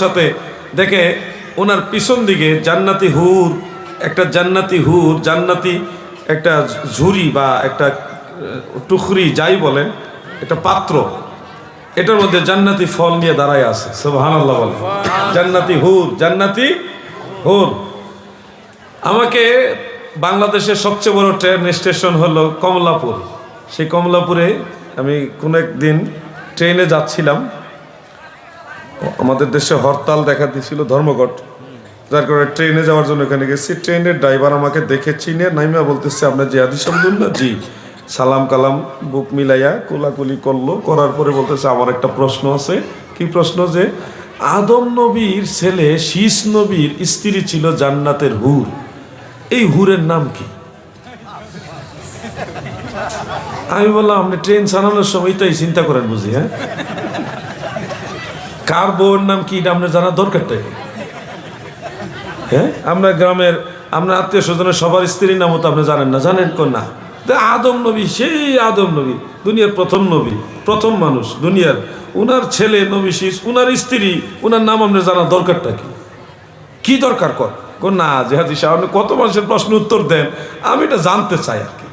সাথে দেখে ওনার পিছন দিকে জান্নাতি হুর, একটা জান্নাতি হুর, জান্নাতি একটা ঝুড়ি বা একটা টুকরি যাই বলেন, একটা পাত্র, এটার মধ্যে জান্নাতি ফল নিয়ে দাঁড়ায় আছে। সুবহানাল্লাহ বলেন। জান্নাতি হুর, জান্নাতি হুর। আমাকে বাংলাদেশের সবচেয়ে বড় ট্রেন স্টেশন হলো কমলাপুর। সেই কমলাপুরে আমি কোনো একদিন ট্রেনে যাচ্ছিলাম, আমাদের দেশে হরতাল দেখা দিয়েছিল ধর্মঘট, যার কারণে ট্রেনে যাওয়ার জন্য এখানে গেছি। ট্রেনের ড্রাইভার আমাকে দেখে চিনে নাইমা বলতেছে, আপনার জিহাদি শামসুদ্দৌলা? জি। সালাম কালাম বুক মিলাইয়া কোলাকুলি করলো, করার পরে বলতেছে, আমার একটা প্রশ্ন আছে। কি প্রশ্ন? যে আদম নবীর ছেলে শীষ নবীর স্ত্রী ছিল জান্নাতের হুর, এই হুরের নাম কি? আমি বললাম, আপনি ট্রেন চালানোর সময় তাই চিন্তা করেন বুঝি? হ্যাঁ, কার বউয়ের নাম কি এটা আপনার জানার দরকারটাই? হ্যাঁ, আপনার গ্রামের আপনার আত্মীয় স্বজনের সবার স্ত্রীর নামও তো আপনি জানেন না। জানেন কোন না? আদম নবী, সেই আদম নবী, দুনিয়ার প্রথম নবী, প্রথম মানুষ দুনিয়ার, উনার ছেলে নবী শীষ, উনার স্ত্রী, উনার নাম আপনার জানার দরকারটা কি? কি দরকার কর না জিহাদি সাহেব, আপনি কত মানুষের প্রশ্ন উত্তর দেন, আমি এটা জানতে চাই আর কি।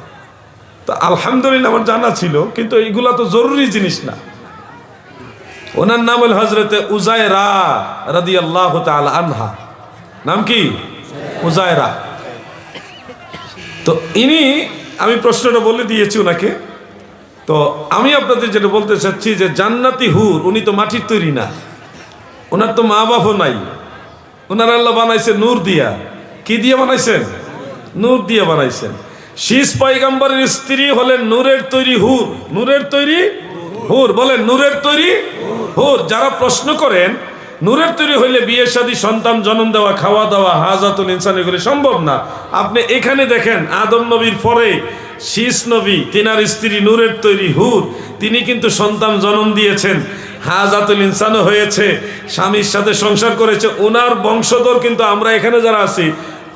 তো আলহামদুলিল্লাহ আমার জানা ছিল, কিন্তু এইগুলা তো জরুরি জিনিস না। ওনার নাম হল হজরতে উজায়রা রাদিয়াল্লাহু তাআলা আনহা। নাম কি? উজায়রা। তো ইনি, আমি প্রশ্নটা বলে দিয়েছি ওনাকে। তো আমি আপনাদের যেটা বলতে চাচ্ছি যে জান্নাতি হুর, উনি তো মাটির তৈরি না, ওনার তো মা বাপও নাই, ওনার আল্লাহ বানাইছে নূর দিয়া। কি দিয়ে বানাইছেন? নূর দিয়ে বানাইছেন। শীষ পয়গম্বরের স্ত্রী হলেন নূরের তৈরি হুর। নূরের তৈরি হুর, বলেন নূরের তৈরি হুর। যারা প্রশ্ন করেন নূরের তৈরি হইলে বিয়ে শাদী, সন্তান জন্ম দেওয়া, খাওয়া দাওয়া, হাজাতুল ইনসান এগুলি সম্ভব না, আপনি এখানে দেখেন আদম নবীর পরে শীষ নবী, তিনার স্ত্রী নূরের তৈরি হুর, তিনি কিন্তু সন্তান জন্ম দিয়েছেন, হাজাতুল ইনসানও হয়েছে, স্বামীর সাথে সংসার করেছে। ওনার বংশধর কিন্তু আমরা এখানে যারা আছি,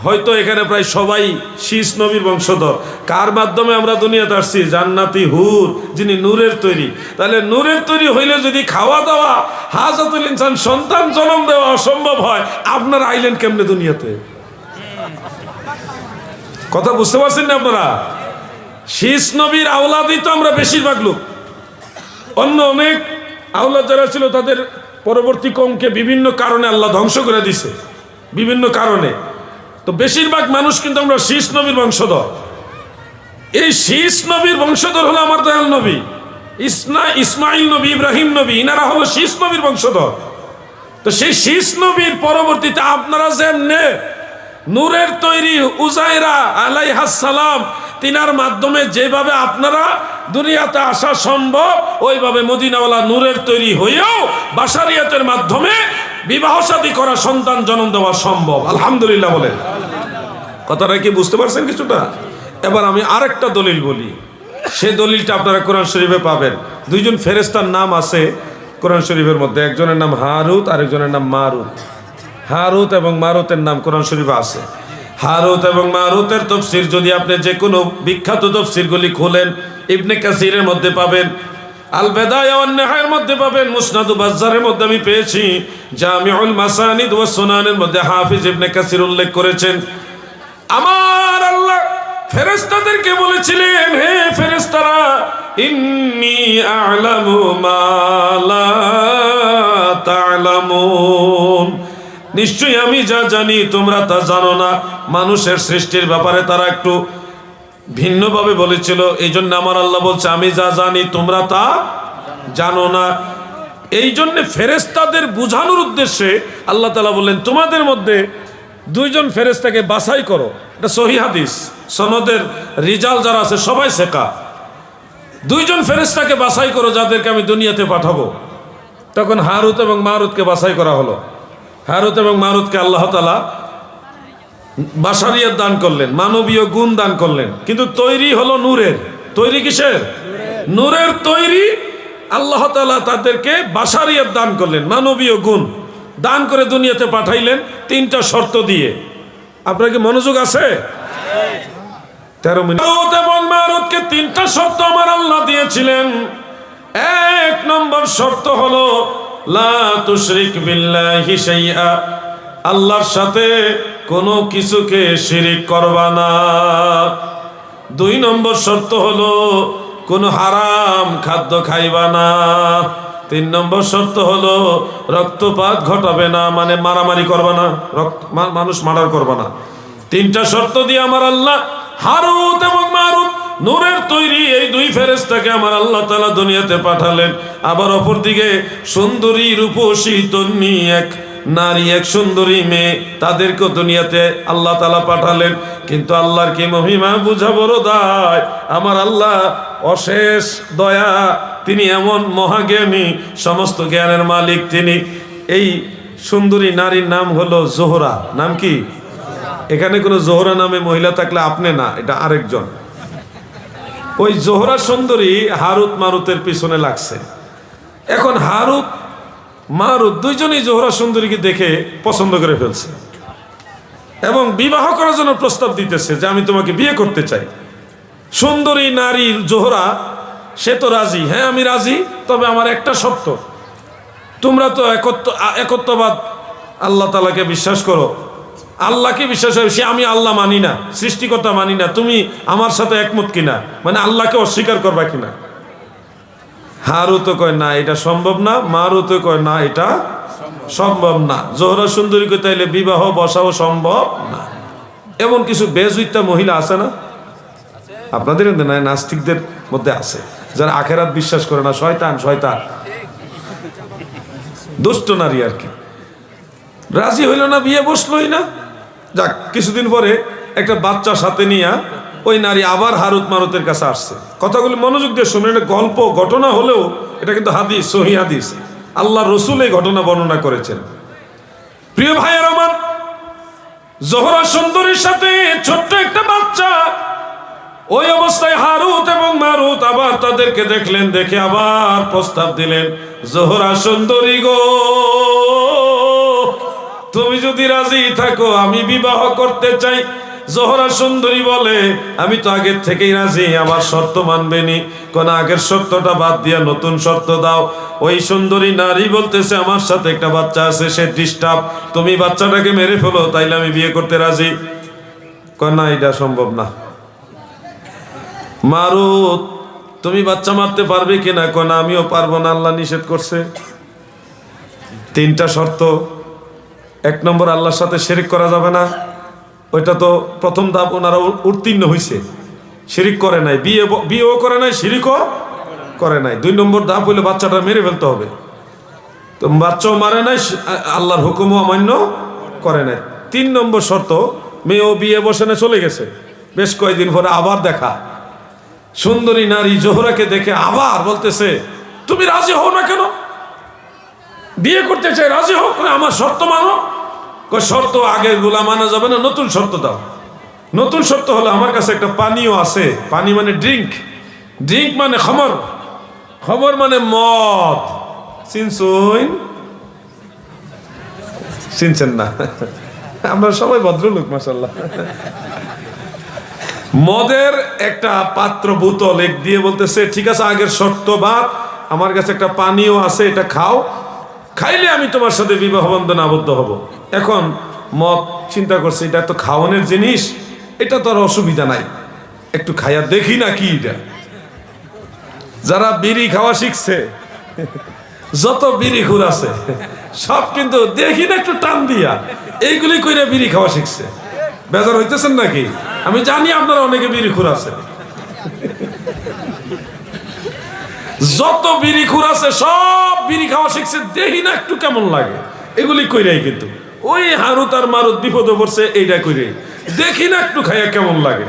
হয়তো এখানে প্রায় সবাই শীষ নবীর বংশধর। কার মাধ্যমে আমরা দুনিয়াতে আসছি? জান্নাতি হুর, যিনি নূরের তৈরি। তাহলে নূরের তৈরি হইলে যদি খাওয়া দাওয়া, হাজাতুল ইনসান, সন্তান জন্ম দেওয়া অসম্ভব হয়, আপনারা আইলেন কেমনে দুনিয়াতে? কথা বুঝতে পারছেন না আপনারা? শীষ নবীর আওলাদই তো আমরা বেশিরভাগ লোক। অন্য অনেক আওলাদ যারা ছিল তাদের পরবর্তী কমকে বিভিন্ন কারণে আল্লাহ ধ্বংস করে দিছে, বিভিন্ন কারণে। তো বেশিরভাগ মানুষ কিন্তু আমরা শীষ নবীর বংশধর। এই শীষ নবীর বংশধর হলো আমার দয়াল নবী ইসমাইল নবী, ইব্রাহিম নবী, ইনারা হলো শীষ নবীর বংশধর। তো সেই শীষ নবীর পরবর্তীতে আপনারা যেমনে নূরের তৈরি উজায়রা আলাইহাস সালাম, তিনার মাধ্যমে যেভাবে আপনারা দুনিয়াতে আসা সম্ভব, ওইভাবে মদিনাওয়ালা নূরের তৈরি হয়েও বাশারিয়াতের মাধ্যমে বিবাহ শাদী করা, সন্তান জন্ম দেওয়া সম্ভব। আলহামদুলিল্লাহ বলেন। কথাটা কি বুঝতে পারছেন কিছুটা? এবার আমি আরেকটা দলিল বলি, সেই দলিলটা আপনারা কোরআন শরীফে পাবেন। দুইজন ফেরেশতার নাম আছে কোরআন শরীফের মধ্যে, একজনের নাম হারুত, আরেকজনের নাম মারুত। হারুত এবং মারুতের নাম কোরআন শরীফে আছে। হারুত এবং মারুতের তাফসীর যদি আপনি যে কোনো বিখ্যাত তাফসীরগুলি খোলেন, ইবনে কাসিরের মধ্যে পাবেন, আল বেদায়া ওয়ান নিহায়ার মধ্যে পাবেন, মুসনাদু বাজ্জারের মধ্যে আমি পেয়েছি, জামিউল মাসানিদ ওয়াস সুনানের মধ্যে হাফিজ ইবনে কাসির উল্লেখ করেছেন। আমার আল্লাহ ফেরেশতাদেরকে বলেছিলেন, হে ফেরেশতারা, ইন্নী আ'লামু মা লা তা'লামুন, নিশ্চয়ই আমি যা জানি তোমরা তা জানো না। মানুষের সৃষ্টির ব্যাপারে তারা একটু ভিন্নভাবে বলেছিল, এই জন্য আমার আল্লাহ বলছে আমি যা জানি তোমরা তা জানো না। এই জন্য ফেরেশতাদের বুঝানোর উদ্দেশ্যে আল্লাহ তাআলা বললেন, তোমাদের মধ্যে দুইজন ফেরেশতাকে বাছাই করো। এটা সহিহ হাদিস, সনদের রিজাল যারা আছে সবাই সেকা। দুইজন ফেরেশতাকে বাছাই করো যাদেরকে আমি দুনিয়াতে পাঠাবো। তখন হারুত এবং মারুতকে বাছাই করা হলো। হারুত এবং মারুতকে আল্লাহ তাআলা বাশারিয়ত দান করলেন, মানবীয় গুণ দান করলেন, কিন্তু তৈরি হলো নূরের। তৈরি কিসের? নূরের তৈরি। আল্লাহ তাআলা তাদেরকে বাশারিয়ত দান করলেন, মানবীয় গুণ দান করে দুনিয়াতে পাঠাইলেন তিনটা শর্ত দিয়ে। আপনার কি মনোযোগ আছে? 13 মিনিট। হারুত এবং মারুতকে তিনটা শর্ত আমার আল্লাহ দিয়েছিলেন। এক নম্বর শর্ত হলো লা তুশরিক বিল্লাহি শাইআ, আল্লাহর সাথে কোনো কিছুকে শিরিক করবা না। 2 নম্বর শর্ত হলো কোনো হারাম খাদ্য খাইবা না। 3 নম্বর শর্ত হলো রক্তপাত ঘটাবে না, মানে মারামারি করবা না, মানুষ মার্ডার করবা না। 3টা শর্ত দিয়ে আমার আল্লাহ হারুত এবং মারুত নূরের তৈরি এই 2 ফেরেশতাকে আমার আল্লাহ তাআলা দুনিয়াতে পাঠালেন। আবার অপরদিকে সুন্দরী রূপসী তন্নি এক নারী, এক সুন্দরী মেয়ে, তাদেরকে দুনিয়াতে আল্লাহ তাআলা পাঠালেন। কিন্তু আল্লাহর কি মহিমা বুঝা বড় দায়। আমার আল্লাহ অশেষ দয়া, তিনি এমন মহাজ্ঞানী, সমস্ত জ্ঞানের মালিক তিনি। এই সুন্দরী নারীর নাম হলো জোহরা। নাম কি? এখানে কোনো জোহরা নামে মহিলা থাকলে আপনি না, এটা আরেকজন। ওই জোহরা সুন্দরী হারুত মারুতের পিছনে লাগছে। এখন হারুত মারুত দুইজনই জোহরা সুন্দরীকে দেখে পছন্দ করে ফেলছে এবং বিবাহ করার জন্য প্রস্তাব দিতেছে যে আমি তোমাকে বিয়ে করতে চাই। সুন্দরী নারী জোহরা সে তো রাজি, হ্যাঁ আমি রাজি, তবে আমার একটা শর্ত, তোমরা তো একত্ববাদ আল্লাহ তাআলাকে বিশ্বাস করো, আল্লাহকে বিশ্বাস হয়, সে আমি আল্লাহ মানি না, সৃষ্টিকর্তা মানি না, তুমি আমার সাথে একমত কিনা, মানে আল্লাহকে অস্বীকার করবা কিনা। হারুত কয় না এটা সম্ভব না, মারুত কয় না এটা সম্ভব না। জোহরা সুন্দরীকে তাইলে বিবাহ বসাও সম্ভব না। এমন কিছু বেজুইতা মহিলা আছে না আপনাদের মধ্যে? না, নাস্তিকদের মধ্যে আছে, যারা আখেরাত বিশ্বাস করে না, শয়তান শয়তান দুষ্ট নারী আর কি। রাজি হইল না, বিয়ে বসলোই না। যাক, কিছুদিন পরে একটা বাচ্চা সাথে নিয়ে ওই নারী আবার হারুত মারুতের কাছে আসছে। কথাগুলি মনোযোগ দিয়ে শুনলেন, গল্প ঘটনা হলেও এটা কিন্তু হাদিস, সহিহ হাদিস, আল্লাহ রসুল এই ঘটনা বর্ণনা করেছেন। প্রিয় ভাইয়ের আমার, জোহরা সুন্দরীর সাথে ছোট্ট একটা বাচ্চা, ওই অবস্থায় হারুত এবং মারুত আবার তাদেরকে দেখলেন, দেখে আবার প্রস্তাব দিলেন, জোহরা সুন্দরী গো, তুমি যদি রাজি থাকো আমি বিবাহ করতে চাই। জোহরা সুন্দরী বলে, আমি তো আগের থেকেই রাজি, আমার শর্ত মানবেনি। কোন আগের শর্তটা বাদ দিয়া নতুন শর্ত দাও। ওই সুন্দরী নারী বলতেছে, আমার সাথে একটা বাচ্চা আছে, সে ডিস্টার্ব, তুমি বাচ্চাটাকে মেরে ফেলো, তাইলে আমি বিয়ে করতে রাজি। কয় না, এটা সম্ভব না। মারুত, তুমি বাচ্চা মারতে পারবে কিনা? কয় না, আমিও পারবো না, আল্লাহ নিষেধ করছে। 3টা শর্ত। 1 নম্বর, আল্লাহর সাথে শিরিক করা যাবে না, ওইটা তো প্রথম ধাপ ওনারা উত্তীর্ণ হয়েছে, শিরিক করে নাই, বিয়েও করে নাই, শিরিকও করে নাই। 2 নম্বর ধাপ হইলে বাচ্চাটা মেরে ফেলতে হবে, তো বাচ্চাও মারে নাই, আল্লাহর হুকুমও অমান্য করে নাই। 3 নম্বর শর্ত, মেয়েও বিয়ে বসেনে চলে গেছে। বেশ কয়েকদিন পরে আবার দেখা, সুন্দরী নারী জোহরাকে দেখে আবার বলতেছে, তুমি রাজি হও না কেন? বিয়ে করতে চাই, রাজি হোক, আমার শর্ত মানো। শর্ত আগের গুলা মানা যাবে না, নতুন শর্ত দাও। নতুন শর্ত হলো, আমার কাছে একটা পানীয় আছে, পানি মানে ড্রিঙ্ক, ড্রিঙ্ক মানে খমর, খমর মানে মদ। চিনছেন না? আমরা সবাই ভদ্রলোক মাশাআল্লাহ। মদের একটা পাত্র, বোতল এক দিয়ে বলতেছে, ঠিক আছে আগের শর্ত বাদ, আমার কাছে একটা পানীয় আছে, এটা খাও, খাইলে আমি তোমার সাথে বিবাহ বন্ধনে আবদ্ধ হব। এখন মদ চিন্তা করছে, এটা তো খাওয়ানোর জিনিস, এটা তো আর অসুবিধা নাই, একটু খাইয়া দেখি না কি এটা। যারা বিড়ি খাওয়া শিখছে, যত বিড়ি খুর আছে সব কিন্তু দেখি না একটু টান দিয়া এইগুলি কইরা বিড়ি খাওয়া শিখছে। বেজার হইতেছেন নাকি? আমি জানি আপনারা অনেকে বিড়ি খুর আছে, যত বিড়ি খুর আছে সব বিড়ি খাওয়া শিখছে, দেখি না একটু কেমন লাগে, এগুলি কইরাই কিন্তু ওই হারুত আর মারুত বিপদে পড়ছে, এইটা কইরে দেখি না একটু খাইয়া কেমন লাগে।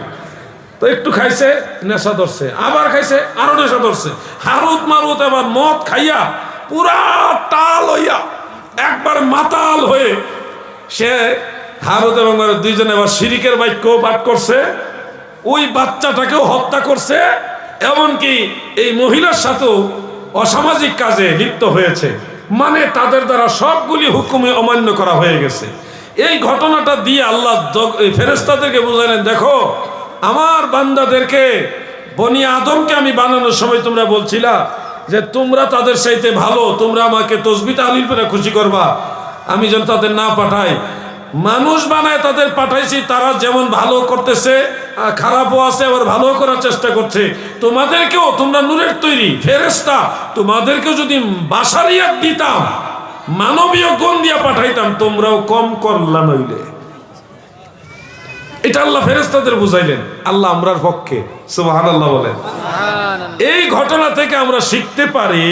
তো একটু খাইছে, নেশা ধরছে, আবার খাইছে, আরো নেশা ধরছে। হারুত মারুত আবার মদ খাইয়া পুরা টাল হইয়া একবার মাতাল হয়ে সে হারুত এবং মারুত দুইজনে আবার শিরিকের বাক্য পাঠ করছে, ওই বাচ্চাটাকেও হত্যা করছে, এমনকি এই মহিলার সাথেও অসামাজিক কাজে লিপ্ত হয়েছে। মানে তাদের দ্বারা সবগুলি হুকুমে অমান্য করা হয়ে গেছে। এই ঘটনাটা দিয়ে আল্লাহ ফেরেশতাদেরকে বুঝালেন, দেখো আমার বান্দাদেরকে, বনি আদমকে আমি বানানোর সময় তোমরা বলছিলা যে তোমরা তাদের চাইতে ভালো, তোমরা আমাকে তসবিহ তাহলিল করে খুশি করবা, আমি যেন তাদের না পাঠাই। মানুষ বানায় তাদের পাঠাইছি, তারা যেমন ভালো করতেছে খারাপও আছে, আবার ভালো করার চেষ্টা করছে। তোমাদেরকেও, তোমরা নূরের তৈরি ফেরেশতা, তোমাদেরকেও যদি বাশারিয়াত দিতাম, মানবীয় গুণ দিয়া পাঠাইতাম, তোমরাও কম করলা নইলে। এটা আল্লাহ ফেরেশতাদের বুঝাইলেন, আল্লাহ আমরার পক্ষে। সুবহানাল্লাহ বলেন। এই ঘটনা থেকে আমরা শিখতে পারি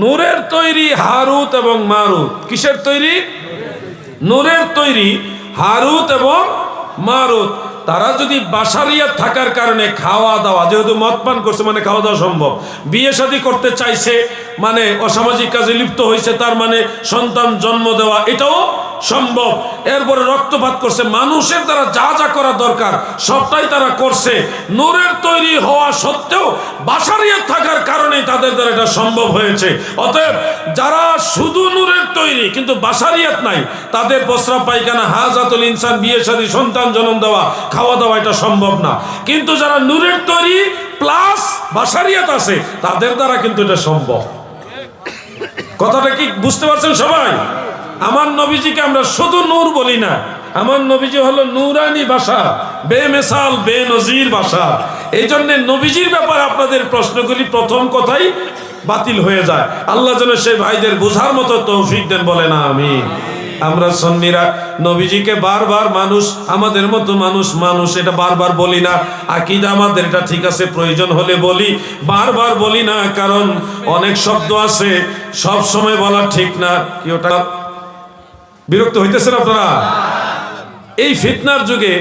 নূরের তৈরি হারুত এবং মারুত। কিসের তৈরি? নূরের তৈরি হারুত এবং মারুত। তারা যদি বাশারিয়াত থাকার কারণে খাওয়া দাওয়া, যেহেতু মদ পান করছে মানে খাওয়া দাওয়া সম্ভব, বিয়ে শাদী করতে চাইছে মানে অসামাজিক কাজে লিপ্ত হয়েছে, তার মানে সন্তান জন্ম দেওয়া এটাও সম্ভব। এরপরে রক্তপাত করছে, মানুষের দ্বারা যা যা করা দরকার সবটাই তারা করছে। নূরের তৈরি হওয়া সত্ত্বেও বাশারিয়াত থাকার কারণে তাদের দ্বারা এটা সম্ভব হয়েছে। অতএব যারা শুধু নূরের তৈরি কিন্তু বাশারিয়াত নাই, তাদের প্রস্রাব পায়খানা, হাজাতুল ইনসান, বিয়ে শাদী, সন্তান জন্ম দেওয়া, খাওয়া দাওয়া এটা সম্ভব না। কিন্তু যারা নূরের তৈরি প্লাস বাশারিয়াত আছে, তাদের দ্বারা কিন্তু এটা সম্ভব। কথাটা কি বুঝতে পারছেন সবাই? আমার নবীজিকে আমরা শুধু নূর বলি না, আমার নবীজি হলো নূরানি ভাষা, বেমেসাল বেনজির ভাষা। এই জন্য নবীজির ব্যাপারে আপনাদের প্রশ্নগুলি প্রথম কথাই বাতিল হয়ে যায়। আল্লাহ যেন সেই ভাইদের বোঝার মতো তৌফিক দেন, বলে না আমিন। আমরা সুন্নিরা নবীজিকে বারবার মানুষ, আমাদের মতো মানুষ এটা বারবার বলি না। আকীদা আমাদের এটা ঠিক আছে, প্রয়োজন হলে বলি, বারবার বলি না, কারণ অনেক শব্দ আছে সব সময় বলা ঠিক না। কি ওটা বিরক্ত হইতেছেন আপনারা? এই ফিতনার যুগে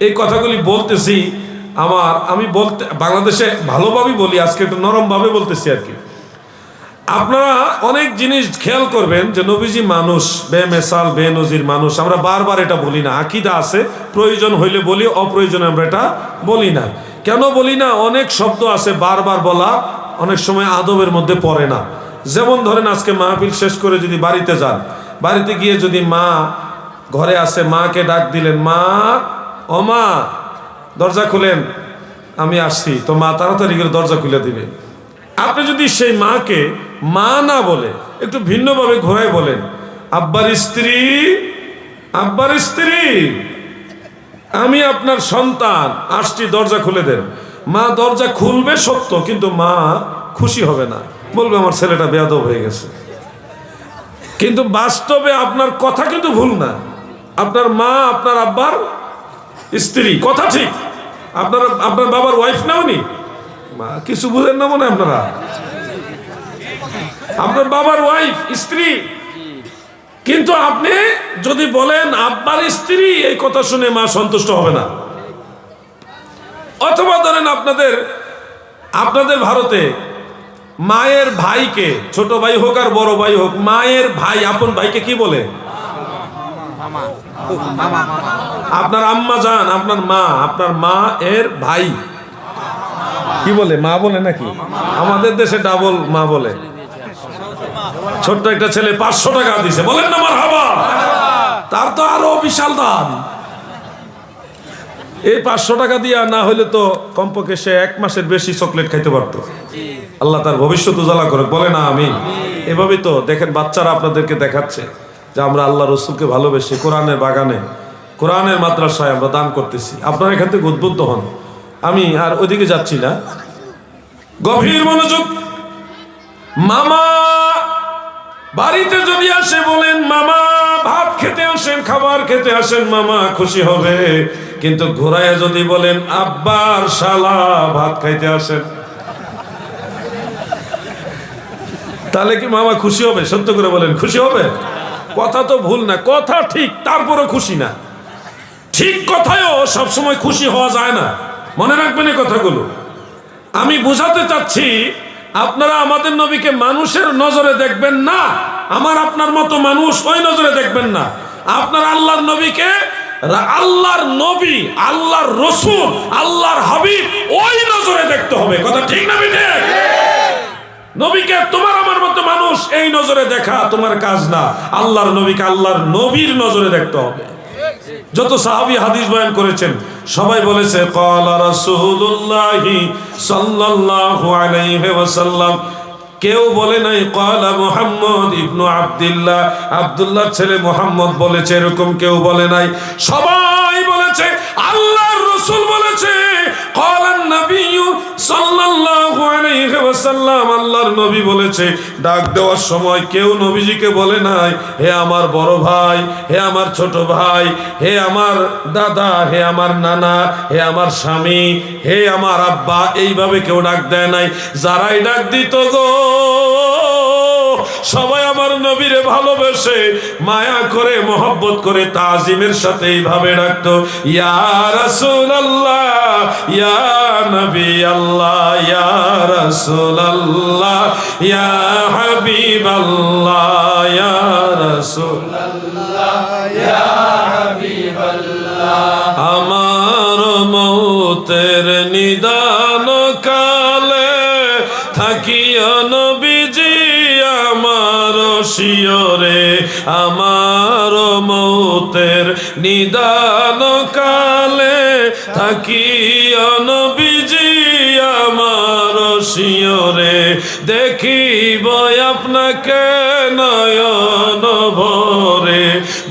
এই কথাগুলি বলতেছি, আমি বলতে বাংলাদেশে ভালোভাবেই বলি, আজকে একটু নরমভাবে বলতেছি আর কি। আপনারা অনেক জিনিস খেয়াল করবেন যে নবীজি মানুষ, বেমেসাল বেনজির মানুষ। আমরা বারবার এটা বলি না, আকীদা আছে, প্রয়োজন হইলে বলি, অপ্রয়োজনে আমরা এটা বলি না। কেন বলি না? অনেক শব্দ আছে বারবার বলা অনেক সময় আদবের মধ্যে পড়ে না। যেমন ধরেন আজকে মাহফিল শেষ করে যদি বাড়িতে যান, বাড়িতে গিয়ে যদি মা ঘরে আসে, মাকে ডাক দিলেন, মা, ও মা দরজা খুলেন, আমি আসছি, তো মা তাড়াতাড়ি করে দরজা খুলে দিবে। আপনি যদি সেই মাকে মা না বলে একটু ভিন্নভাবে ঘোরায় বলেন, আব্বার স্ত্রী, আব্বার স্ত্রী, আমি আপনার সন্তান, আসছি, দরজা খুলে দেন। মা দরজা খুলবে সত্য, কিন্তু মা খুশি হবে না, বলবে আমার ছেলেটা বেয়াদব হয়ে গেছে। কিন্তু বাস্তবে আপনার কথা কিন্তু ভুল না, আপনার মা আপনার আব্বার স্ত্রী, কথা ঠিক। আপনার বাবার ওয়াইফ নাও নি, মা কিছু বুঝেন না মনে আপনারা, আপনার বাবার ওয়াইফ স্ত্রী। কিন্তু আপনি যদি বলেন আব্বার স্ত্রী, এই কথা শুনে মা সন্তুষ্ট হবে না। অথবা ধরেন আপনাদের ভারতে মায়ের ভাইকে, ছোট ভাই হোক আর বড় ভাই হোক, মায়ের ভাই আপন ভাইকে কি বলে? আপনার আম্মা জান, আপনার মা, আপনার মা এর ভাই কি বলে? মা বলে নাকি? আমাদের দেশে ডাবল মা বলে। ছোট্ট একটা ছেলে 500 টাকা দিছে, বলেন না মারহাবা, তার তো আরো বিশাল দাম। এই 500 টাকা দিয়া না হলে তো কমপক্ষে সে 1 মাসের বেশি চকলেট খাইতে পারতো। আল্লাহ তার ভবিষ্যৎ উজালা করে, বলে না আমিন। এভাবেই তো দেখেন বাচ্চারা আপনাদেরকে দেখাচ্ছে যে আমরা আল্লাহ রসুলকে ভালোবেসে কোরআনের বাগানে, কোরআনের মাদ্রাসায় আমরা দান করতেছি। আপনারা এখান থেকে উদ্বুদ্ধ হন, আমি আর ওইদিকে যাচ্ছি না। গভীর মনোযোগ। মামা বাড়িতে যদি আসে বলেন, মামা ভাত খেতে আসেন, খাবার খেতে আসেন, মামা খুশি হবে। কিন্তু ঘোরায় যদি বলেন, আব্বার শালা ভাত খাইতে আসেন, তাহলে কি মামা খুশি হবে? সত্য করে বলেন, খুশি হবে? কথা তো ভুল না, কথা ঠিক, তারপরে খুশি না। ঠিক কথায়ও সবসময় খুশি হওয়া যায় না, মনে রাখবেন এই কথাগুলো। আমি বুঝাতে চাচ্ছি, আপনারা আমাদের নবীকে মানুষের নজরে দেখবেন না, আমার আপনার মতো মানুষ ওই নজরে দেখবেন না। আপনারা আল্লাহর নবীকে, আল্লাহর নবী, আল্লাহর রসুল, আল্লাহর হাবিব ওই নজরে দেখতে হবে। কথা ঠিক না বেটে? নবীকে তোমার আমার মতো মানুষ এই নজরে দেখা তোমার কাজ না, আল্লাহর নবীকে আল্লাহর নবীর নজরে দেখতে হবে। যত সাহাবী হাদিস বয়ান করেছেন সবাই বলেছে, ক্বালা রাসূলুল্লাহি সাল্লাল্লাহু আলাইহি ওয়াসাল্লাম, কেউ বলে নাই ক্বালা মুহাম্মদ ইবনু আব্দুল্লাহ, আব্দুল্লাহর ছেলে মুহাম্মদ বলেছে, এরকম কেউ বলে নাই। সবাই বলেছে আল্লাহর রাসূল বলেছে, ক্বালান নবিয়্যু সাল্লাল্লাহু আলাইহি ওয়াসাল্লাম, আল্লাহর নবী বলেছে। ডাক দেওয়ার সময় কেউ নবীজিকে বলে নাই হে আমার বড় ভাই, হে আমার ছোট ভাই, হে আমার দাদা, হে আমার নানা, হে আমার স্বামী, হে আমার আব্বা, এইভাবে কেউ ডাক দেয় নাই। যারাই ডাক দিত গো, সবাই আমার নবীরে ভালোবেসে মায়া করে মহব্বত করে তাজিমের সাথে এইভাবে ডাকতো, ইয়া রাসূলুল্লাহ, ইয়া নবী আল্লাহ, ইয়া রাসূলুল্লাহ, ইয়া হাবিবাল্লাহ, ইয়া রাসূলুল্লাহ, ইয়া হাবিবাল্লাহ। আমার মৌতের নিদান কালে থাকিয়া নবীজি আমার শিয়রে, আমার মৌতের নিদান কালে থাকিয়া নবীজি আমার শিয়রে, দেখিব আপনাকে নয়ন ভরে,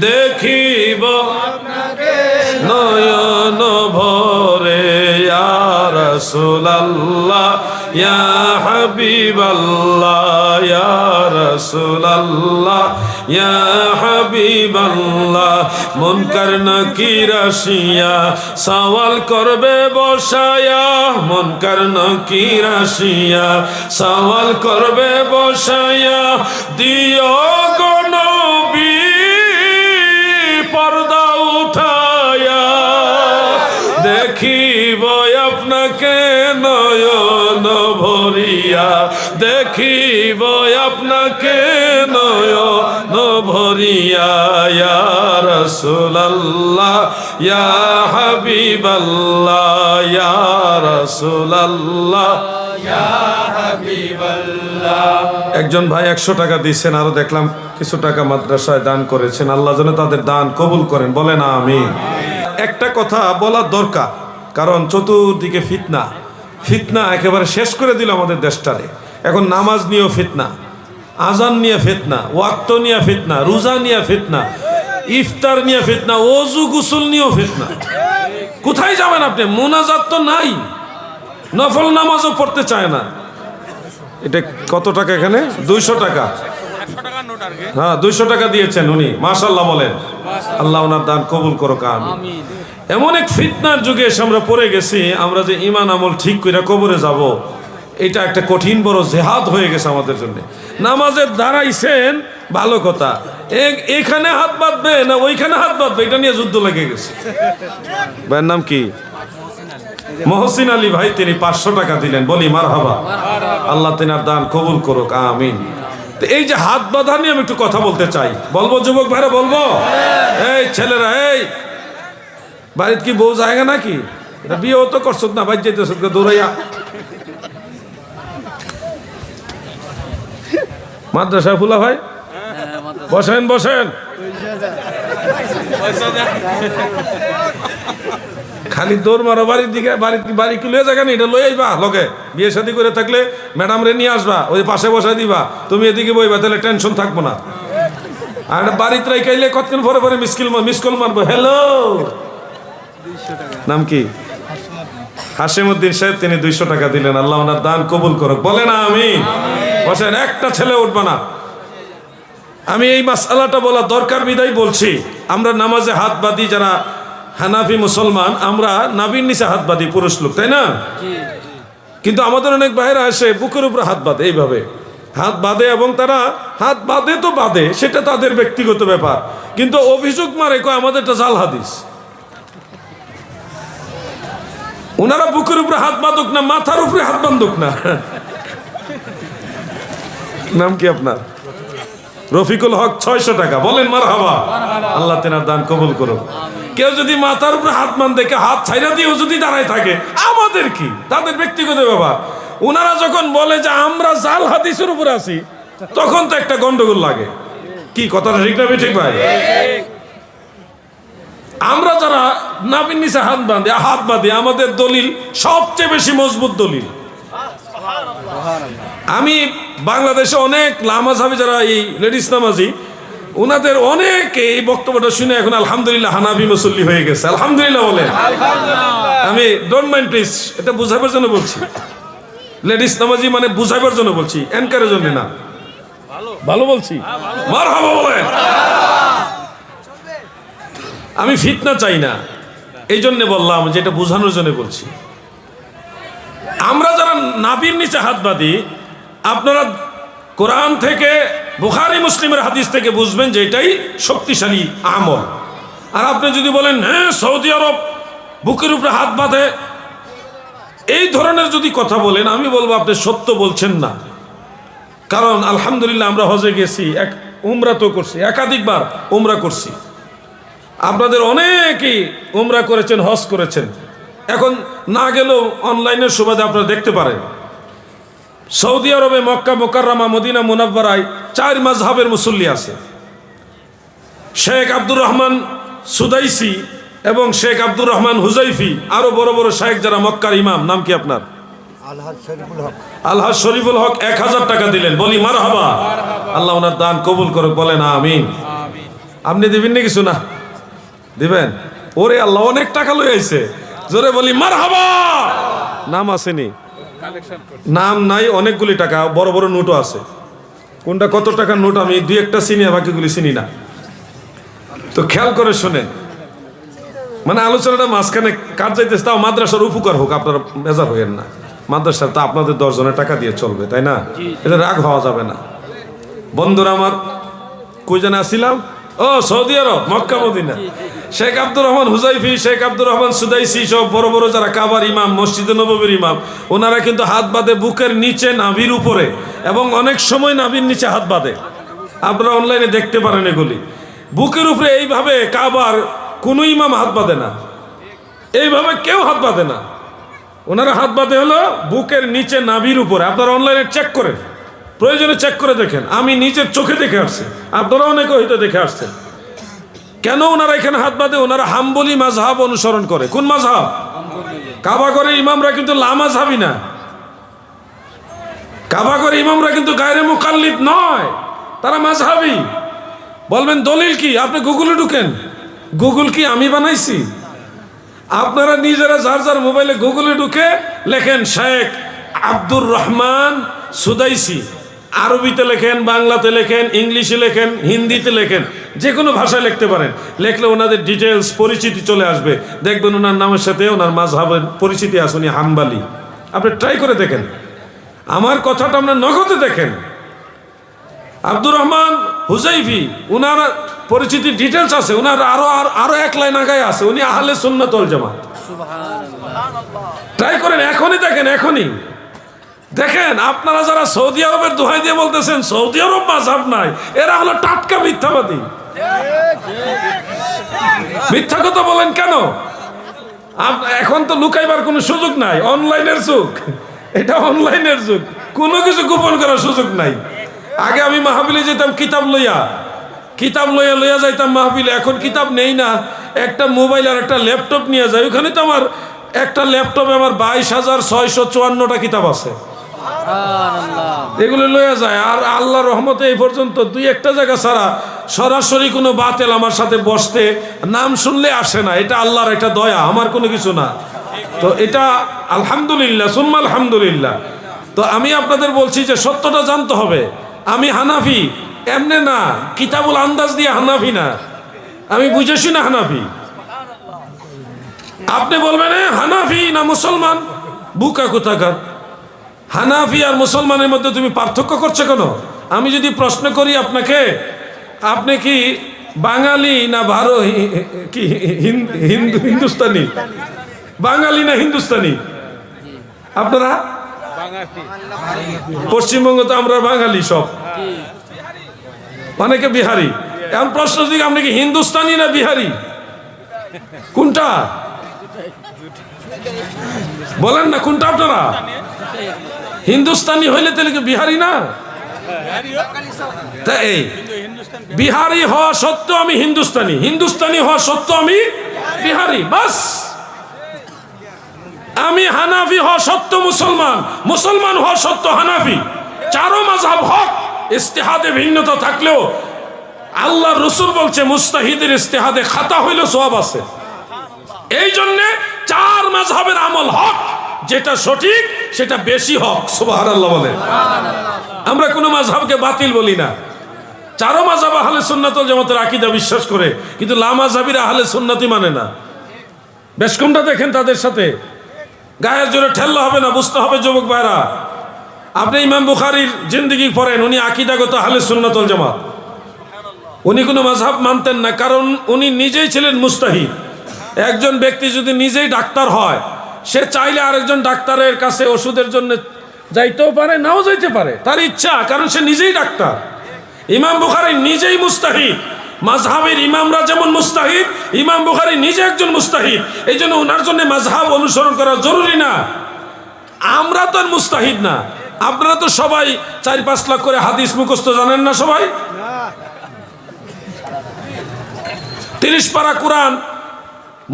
দেখিব আপনাকে নয়ন ভরে, ইয়া রাসূলুল্লাহ, ইয়া হাবিবাল্লাহ, ইয়া রাসূলুল্লাহ, ইয়া হাবিবাল্লাহ। মুনকার নাকির আসিয়া সওয়াল করবে বসায়া, মুনকার নাকির আসিয়া সওয়াল করবে বসায়া, দিও গো নবী পর্দা উঠায়া, দেখিব আপনাকে নয়ন ভরিয়া, দেখিব আপনাকে নয়ন ভরিয়া, ইয়া রাসূলুল্লাহ, ইয়া হাবিবাল্লাহ, ইয়া রাসূলুল্লাহ, ইয়া হাবিবাল্লাহ। একজন ভাই 100 টাকা দিয়েছেন, আরো দেখলাম কিছু টাকা মাদ্রাসায় দান করেছেন। আল্লাহ যেন তাদের দান কবুল করেন, বলেন আমিন। একটা কথা বলা দরকার, কারণ চতুর্দিকে ফিতনা, ফিতনা একেবারে শেষ করে দিল আমাদের দেশটারে। এখন নামাজ নিয়েও ফিতনা, আজান নিয়ে ফিতনা, ওয়াক্ত নিয়ে ফিতনা, রোজা নিয়ে ফিতনা, ইফতার নিয়ে ফিতনা, ওযু গোসল নিয়েও ফিতনা। কোথায় যাবেন আপনি? মুনাজাত তো নাই, নফল নামাজও পড়তে চায় না। এটা কত টাকা এখানে? 200 টাকা। হ্যাঁ 200 টাকা দিয়েছেন উনি, মাশাআল্লাহ বলেন। আল্লাহ ওনার দান কবুল করুক, আমিন। এমন এক ফিতনার যুগে এসে আমরা পড়ে গেছি, আমরা যে ঈমান আমল ঠিক করে কবরে যাব, এটা একটা কঠিন বড় জেহাদ হয়ে গেছে আমাদের জন্য। নামাজে দাঁড়াইছেন ভালো কথা, এখানে হাত বাঁধবে না ওইখানে হাত বাঁধবে, এটা নিয়ে যুদ্ধ লেগে গেছে। ভাইয়ের নাম কি? মহসিন আলী ভাই, তিনি 500 টাকা দিলেন, বলি মারহাবা। আল্লাহ তিনার দান কবুল করুক, আমিন। এই যে হাত বাঁধা নিয়ে আমি একটু কথা বলতে চাই, বলবো যুবক ভাইরা, বলবো? এই ছেলেরা, এই বাড়িতে কি বউ জায়গা নাকি? এটা বিয়ে তো করছো না, ভাই যেতেছ দৌড়াইয়া মাদ্রাসায় ফুলা ভাই, বসেন বসেন। খালি দৌড় মারো বাড়ির দিকে, বাড়ি কি লয়ে জায়গা নেই, এটা লয়ে আইবা লগে। বিয়ে শাদী করে থাকলে ম্যাডাম রে নিয়ে আসবা, ওই পাশে বসাই দিবা, তুমি এদিকে বইবা, তাহলে টেনশন থাকবো না। আর বাড়িতে রাইলে কতক্ষণ পরে পরে মিস কল মারবো, হ্যালো। নাম কি? হাশিমউদ্দিন সাহেব, তিনি 200 টাকা দিলেন। আল্লাহ ওনার দান কবুল করুক, বলেন আমিন। বসেন, একটা ছেলে উঠবে না। আমি এই মাসআলাটা বলা দরকার বিদায় বলছি। আমরা নামাজে হাত বাঁধি, যারা হানাফি মুসলমান, আমরা নাভির নিচে হাত বাঁধি, পুরুষ লোক, তাই না? কিন্তু আমাদের অনেক ভাইরা আসে বুকের উপরে হাত বাঁধে, এইভাবে হাত বাঁধে, এবং তারা হাত বাঁধে তো বাঁধে, সেটা তাদের ব্যক্তিগত ব্যাপার, কিন্তু অভিযোগ মারে কয় আমাদেরটা জাল হাদিস। ওনারা বুকের উপরে হাত বাঁধুক না, মাথার উপরে হাত বাঁধুক না। নাম কি আপনার? রফিকুল হক, 600 টাকা, বলেন মারহাবা। আল্লাহ তেনার দান কবুল করুন। কেউ যদি মাথার উপরে হাত বাঁধে, হাত ছাইরা দিয়েও যদি দাঁড়ায় থাকে, আমাদের কি? তাদের ব্যক্তিগত ব্যাপার। ওনারা যখন বলে যে আমরা জাল হাদিসের উপরে আছি, তখন তো একটা গন্ডগোল লাগে। কি কথাটা ঠিক না ঠিক ভাই? আমরা যারা নাভির নিচে হাত বাঁধে, আমাদের দলিল সবচেয়ে বেশি মজবুত দলিল। আমি বাংলাদেশে অনেক লামাজহাবি যারা এই লেডিস নামাজি, ওনাদের অনেকে এই বক্তব্যটা শুনে এখন আলহামদুলিল্লাহ হানাফি মুসল্লি হয়ে গেছে। আলহামদুলিল্লাহ বলে, আমি ডোন্ট মাইন্ড প্লিজ, এটা বুঝাবার জন্য বলছি। লেডিস নামাজি মানে বুঝাবার জন্য বলছি, এনকারের জন্য না। ভালো বলছি, মারহাবা বলেন। আমি ফিতনা চাই না, এই জন্য বললাম যে এটা বোঝানোর জন্য বলছি। আমরা যারা নাভির নিচে হাত বাঁধি, আপনারা কোরআন থেকে, বুখারী মুসলিমের হাদিস থেকে বুঝবেন যে এটাই শক্তিশালী আমল। আর আপনি যদি বলেন হ্যাঁ সৌদি আরব বুকের উপরে হাত বাঁধে, এই ধরনের যদি কথা বলেন, আমি বলবো আপনি সত্য বলছেন না। কারণ আলহামদুলিল্লাহ আমরা হজে গেছি, উমরা তো করছি, একাধিকবার উমরা করছি। আপনাদের অনেকেই উমরা করেছেন, হজ করেছেন। এখন না গেলেও অনলাইনের সুবাদে আপনারা দেখতে পারেন, সৌদি আরবে মক্কা মুকাররমা মদিনা মুনাব্বারায় 4 মাযহাবের মুসল্লি আছে। শেখ আব্দুর রহমান সুদাইসি এবং শেখ আব্দুর রহমান হুজাইফি, আরো বড় বড় শেখ যারা মক্কার ইমাম, নাম কি আপনার? আলহাজ শরীফুল হক 1000 টাকা দিলেন, বলি মারহাবা। আল্লাহ ওনার দান কবুল করুক, বলেন আমিন। আপনি দিবেন না কিছু? না দিবেন? ওরে আল্লাহ, অনেক টাকা লই আইছে, জোরে বলি মারহাবা। নাম আসেনি? নাম নাই, অনেকগুলি টাকা, বড় বড় নোটও আছে। কোনটা কত টাকার নোট আমি 2-1টা চিনি, বাকিগুলি চিনি না। তো খেয়াল করে শোনেন, মানে আলোচনাটা মাঝখানে কাট যাইতেছে, তাও মাদ্রাসার উপকার হোক, আপনারা বেজার হইয়েন না। মাদ্রাসা তো আপনাদের 10 জনের টাকা দিয়ে চলবে, তাই না? এটা রাগ হওয়া যাবে না। বন্ধুরা আমার, কই জানা আসছিলাম? ও সৌদি আরব, মক্কা মদিনা। শেখ আব্দুর রহমান হুজাইফি, শেখ আব্দুর রহমান সুদাইসি সব বড় বড় যারা কাবার ইমাম, মসজিদে নববীর ইমাম, ওনারা কিন্তু হাত বাঁধে বুকের নিচে, নাভির উপরে, এবং অনেক সময় নাভির নিচে হাত বাঁধে। আপনারা অনলাইনে দেখতে পারেন এগুলি। বুকের উপরে এইভাবে কাবার কোনো ইমাম হাত বাঁধে না, এইভাবে কেউ হাত বাঁধে না। ওনারা হাত বাঁধে হলো বুকের নিচে, নাভির উপরে। আপনারা অনলাইনে চেক করেন, প্রয়োজনে চেক করে দেখেন। আমি নিজের চোখে দেখে আসছি, আপনারা অনেকে হয়তো দেখে আসছেন। কেন ওনারা এখানে হাত বাঁধে? ওনারা হাম্বলি মাযহাব অনুসরণ করে। কোন মাযহাব? কাবা করে ইমামরা কিন্তু লামাযহাবি না, কাবা করে ইমামরা কিন্তু গায়রে মুকাল্লিদ নয়, তারা মাযহাবি। বলবেন দলিল কি? আপনি গুগলে ঢুকেন, গুগল কি আমি বানাইছি? আপনারা নিজেরা যার যার মোবাইলে গুগলে ঢুকে লেখেন শেখ আব্দুর রহমান সুদাইসি, আরবিতে লেখেন, বাংলাতে লেখেন, ইংলিশে লেখেন, হিন্দিতে লেখেন, যে কোনো ভাষায় লিখতে পারেন। লেখলে ওনাদের ডিটেলস, পরিচিতি চলে আসবে। দেখবেন ওনার নামের সাথে ওনার মাযহাবের পরিচিতি আছে, উনি হাম্বালি। আপনি ট্রাই করে দেখেন, আমার কথাটা আপনার নগদে দেখেন। আব্দুর রহমান হুজাইফি, উনার পরিচিতি ডিটেলস আছে, উনার আরো 1 লাইন আগায় আছে, উনি আহলে সুন্নাত ওয়াল জামাত। ট্রাই করেন, এখনই দেখেন, এখনই দেখেন। আপনারা যারা সৌদি আরবের দোহাই দিয়ে বলতেছেন সৌদি আরব মাযহাব নাই, এরা হলো টাটকা মিথ্যাবাদী। মিথ্যা কথা বলেন কেন? এখন তো লুকাইবার কোনো সুযোগ নাই, অনলাইনের যুগ, এটা অনলাইনের যুগ, কোনো কিছু গোপন করার সুযোগ নাই। আগে আমি মাহফিলে যেতাম কিতাব লইয়া যাইতাম মাহফিলে। এখন কিতাব নেই না, একটা মোবাইল আর একটা ল্যাপটপ নিয়ে যাই। ওখানে তো আমার একটা ল্যাপটপে আমার 22,654টা কিতাব আছে, এগুলো লইয়া যায়। আর আল্লাহর রহমতে এই পর্যন্ত 2-1টা জায়গা ছাড়া সরাসরি কোনো বাতেল আমার সাথে বসতে নাম শুনলে আসে না। এটা আল্লাহর একটা দয়া, আমার কোনো কিছু না। তো এটা আলহামদুলিল্লাহ, সুম্মা আলহামদুলিল্লাহ। তো আমি আপনাদের বলছি যে সত্যটা জানতে হবে। আমি হানাফি এমনে না, কিতাবুল আন্দাজ দিয়ে হানাফি না, আমি বুঝেছি না হানাফি। আপনি বলবেন হানাফি না মুসলমান, বুকা কোথাকার। হানাফি আর মুসলমানের মধ্যে তুমি পার্থক্য করছো কেন? আমি যদি প্রশ্ন করি আপনাকে, আপনি কি বাঙালি না কি হিন্দুস্তানি? বাঙালি না হিন্দুস্তানি? আপনারা পশ্চিমবঙ্গ তো আমরা বাঙালি সব, অনেকে বিহারি। এখন প্রশ্ন দিকে আপনি কি হিন্দুস্তানি না বিহারি, কোনটা বলেন না? কোনটা আপনারা? হিন্দুস্তানি হইলে তাহলে কি বিহারি না? তাই বিহারি হওয়া সত্ত্বেও আমি হিন্দুস্তানি, হিন্দুস্তানি হওয়া সত্ত্বেও আমি বিহারি, বাস। আমি হানাফি হওয়া সত্ত্বেও মুসলমান, মুসলমান হওয়া সত্ত্বেও হানাফি, চারো মাযহাব হক, ইজতিহাদে ভিন্নতা থাকলেও আল্লাহর রাসূল বলছে মুজতাহিদের ইজতিহাদে খাতা হইল সওয়াব আছে। এই জন্য চার মাযহাবের আমল হক, যেটা সঠিক সেটা বেশি হক। সুবহানাল্লাহ বলে। আমরা কোনো মাযহাবকে বাতিল বলি না। চারো মাযহাব আহলে সুন্নাত ওয়াল জামাতের আকীদা বিশ্বাস করে, কিন্তু লামাযহাবীরা আহলে সুন্নাতই মানে না। বেশ কোনটা দেখেন তাদের সাথে গায়ের জোরে ঠেললে হবে না, বুঝতে হবে যুবক ভাইরা। আপনি ইমাম বুখারীর জিন্দেগি পড়েন, উনি আকীদাগত আহলে সুন্নাত ওয়াল জামাত। উনি কোনো মাযহাব মানতেন না, কারণ উনি নিজেই ছিলেন মুজতাহিদ। একজন ব্যক্তি যদি নিজেই ডাক্তার হয়, সে চাইলে আরেকজন ডাক্তারের কাছে ওষুধের জন্য যাইতেও পারে, নাও যাইতে পারে, তার ইচ্ছা, কারণ সে নিজেই ডাক্তার। ইমাম বুখারী নিজেই মুজতাহিদ, মাযহাবের ইমামরা যেমন মুজতাহিদ, ইমাম বুখারী নিজে একজন মুজতাহিদ। এই জন্য ওনার জন্য মাযহাব অনুসরণ করা জরুরি না। আমরা তো আর মুজতাহিদ না। আপনারা তো সবাই 4-5 লাখ করে হাদিস মুখস্থ জানেন না সবাই? 30 পারা কোরআন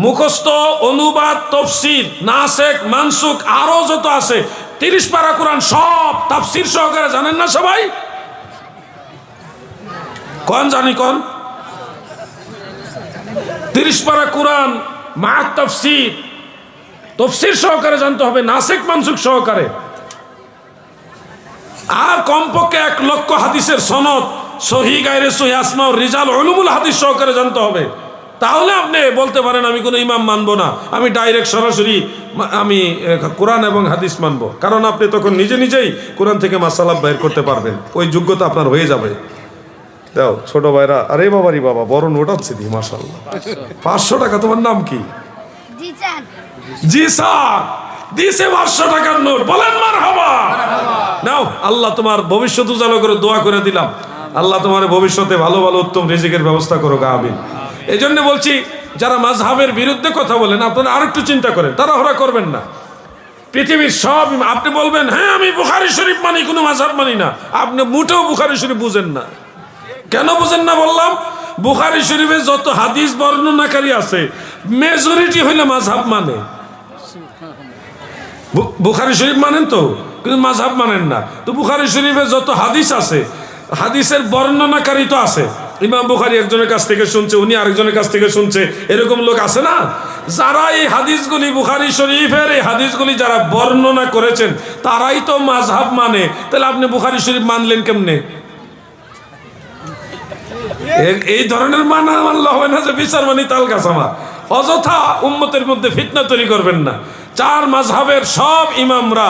মুখস্থ, অনুবাদ, তাফসীর, নাসেখ, মানসুখ, আরো যত আছে 30 পারা কোরআন সব তাফসীর সহকারে জানেন না সবাই? কোন জানি কোন 30 পারা কোরআন মা তাফসীর, তাফসীর সহকারে জানতে হবে, নাসেখ মানসুখ সহকারে। আর কমপক্ষে 1 লক্ষ হাদিসের সনদ, সহিহ গায়রে সহিহ, আসমা ও রিজাল, উলুমুল হাদিস সহকারে জানতে হবে। তাহলে আপনি বলতে পারেন আমি কোনো ইমাম মানবো না, আমি ডাইরেক্ট সরাসরি আমি কোরআন এবং হাদিস মানবো। কারণ আপনি তখন নিজে নিজেই কোরআন থেকে মাসালা বের করতে পারবেন, ওই যোগ্যতা আপনার হয়ে যাবে। দাও ছোট ভাইরা, আরে বাবারি বাবা, বড় নোট আছে দি, মাশাআল্লাহ। 500 টাকা। তোমার নাম কি? জি স্যার, দিছে 500 টাকার নোট, বলেন মারহাবা। নাও, আল্লাহ তোমার ভবিষ্যৎ উজালা করে দোয়া করে দিলাম, আল্লাহ তোমার ভবিষ্যতে ভালো ভালো উত্তম রিজিকের ব্যবস্থা করো, আমিন। এই জন্য বলছি, যারা মাযহাবের বিরুদ্ধে কথা বলেন, আপনারা আরেকটু চিন্তা করেন, তাড়াহুড়া করবেন না। পৃথিবীর সব আপনি বলবেন হ্যাঁ আমি বুখারী শরীফ মানি, কোনো মাযহাব মানি না, আপনি মোটেও বুখারী শরীফ বুঝেন না। কেন বুঝেন না বললাম? বুখারী শরীফে যত হাদিস বর্ণনাকারী আছে, মেজরিটি হইলে মাযহাব মানে। বুখারী শরীফ মানেন তো, কিন্তু মাযহাব মানেন না। তো বুখারী শরীফে যত হাদিস আছে, হাদিসের বর্ণনাকারী তো আছে। ইমাম বুখারী একজনের কাছ থেকে শুনছে, উনি আরেকজনের কাছ থেকে শুনছে, এরকম লোক আছে না? যারা এই হাদিসগুলি, বুখারী শরীফের এই হাদিসগুলি যারা বর্ণনা করেছেন, তারাই তো মাযহাব মানে। তাহলে আপনি বুখারী শরীফ মানলেন কেমনে? এই ধরনের মানা মানলে হবে না যে বিচার মানি তাল গাছামা। অযথা উম্মতের মধ্যে ফিতনা তৈরি করবেন না। 4 মাযহাবের সব ইমামরা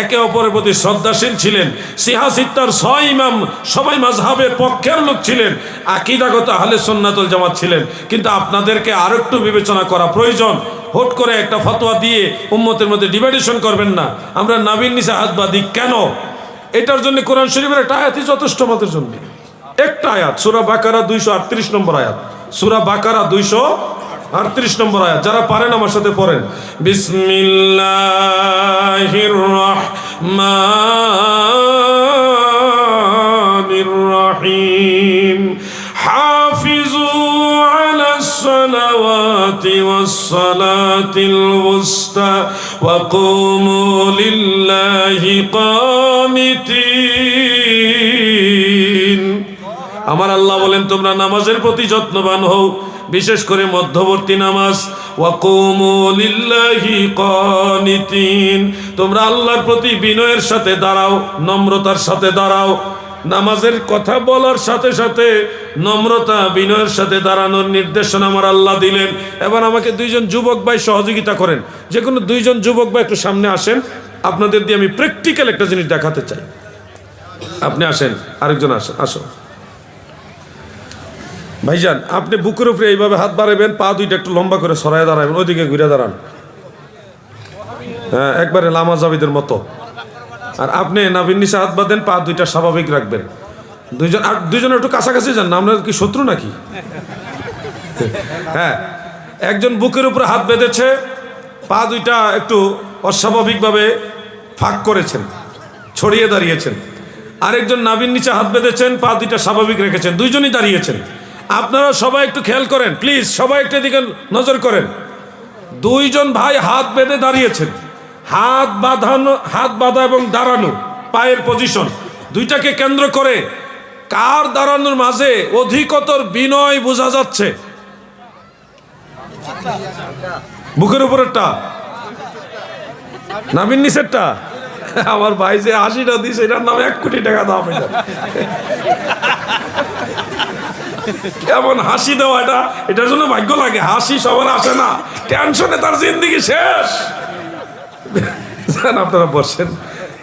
একে অপরের প্রতি শ্রদ্ধাশীল ছিলেন। সিহাসিত্তার 6 ইমাম সবাই মাযহাবের পক্ষের লোক ছিলেন, আকীদাগত আহলে সুন্নাত ওয়াল জামাত ছিলেন। কিন্তু আপনাদেরকে আরো একটু বিবেচনা করা প্রয়োজন। হুট করে একটা ফতোয়া দিয়ে উম্মতের মধ্যে ডিভাইডেশন করবেন না। আমরা নাবির নিচে হাত বাঁধি কেন? এটার জন্য কোরআন শরীফের একটা আয়াতই যথেষ্ট আমাদের জন্য। একটা আয়াত, সূরা বাকারা 238 নম্বর আয়াত, সূরা বাকারা 238 নম্বর আয়াত। যারা পারেন আমার সাথে পড়েন, বিসমিল্লাহির রাহমানির রাহিম। হাফিজু আলাস সালাওয়াতি ওয়াস সালাতিল উসতা ওয়া কুমু লিল্লাহি কানিতিন। আমার আল্লাহ বলেন, তোমরা নামাজের প্রতি যত্নবান হও, বিশেষ করে মধ্যবর্তী নামাজ। ওয়াকুমু লিল্লাহি কানিতিন, তোমরা আল্লাহর প্রতি বিনয়ের সাথে দাঁড়াও, নম্রতার সাথে দাঁড়াও। নামাজের কথা বলার সাথে সাথে নম্রতা, বিনয়ের সাথে দাঁড়ানোর নির্দেশনা আমার আল্লাহ দিলেন। এবার আমাকে 2জন যুবক ভাই সহযোগিতা করেন, যে কোনো 2জন যুবক ভাই একটু সামনে আসেন। আপনাদের দিয়ে আমি প্র্যাকটিক্যাল একটা জিনিস দেখাতে চাই। আপনি আসেন, আরেকজন আসেন, আসো ভাইজান। আপনি বুকের উপরে এইভাবে হাত বাড়াবেন, পা দুইটা একটু লম্বা করে সরাই দাঁড়াবেন, ওইদিকে ঘুরে দাঁড়ান, হ্যাঁ একবারে লামা জাবিদের মতো। আর আপনি নাভির নিচে হাত বাঁধেন, পা দুইটা স্বাভাবিক রাখবেন। 2জন, আর 2জন একটু কাছাকাছি যান না, আমরা কি শত্রু নাকি? হ্যাঁ, একজন বুকের উপরে হাত বেঁধেছে, পা দুইটা একটু অস্বাভাবিকভাবে ফাঁক করেছেন, ছড়িয়ে দাঁড়িয়েছেন। আরেকজন নাভির নিচে হাত বেঁধেছেন, পা দুইটা স্বাভাবিক রেখেছেন, 2জনই দাঁড়িয়েছেন। আপনারা সবাই একটু খেয়াল করেন প্লিজ, সবাই একটু এদিকে নজর করেন। 2জন ভাই হাত বেঁধে দাঁড়িয়েছেন, হাত বাঁধা এবং দাঁড়ানো, পায়ের পজিশন দুইটাকে কেন্দ্র করে কার দাঁড়ানোর মাঝে অধিকতর বিনয় বোঝা যাচ্ছে? বুকের উপরেরটা, নাবির নিচেরটা? আমার ভাই যে 80টা দিছে এটার নাম 1 কোটি টাকা দাম। এটা কেমন হাসি দেওয়া, এটার জন্য ভাগ্য লাগে। হাসি সবার আসে না, টেনশনে তার জিন্দেগি শেষ। আপনারা বসেন,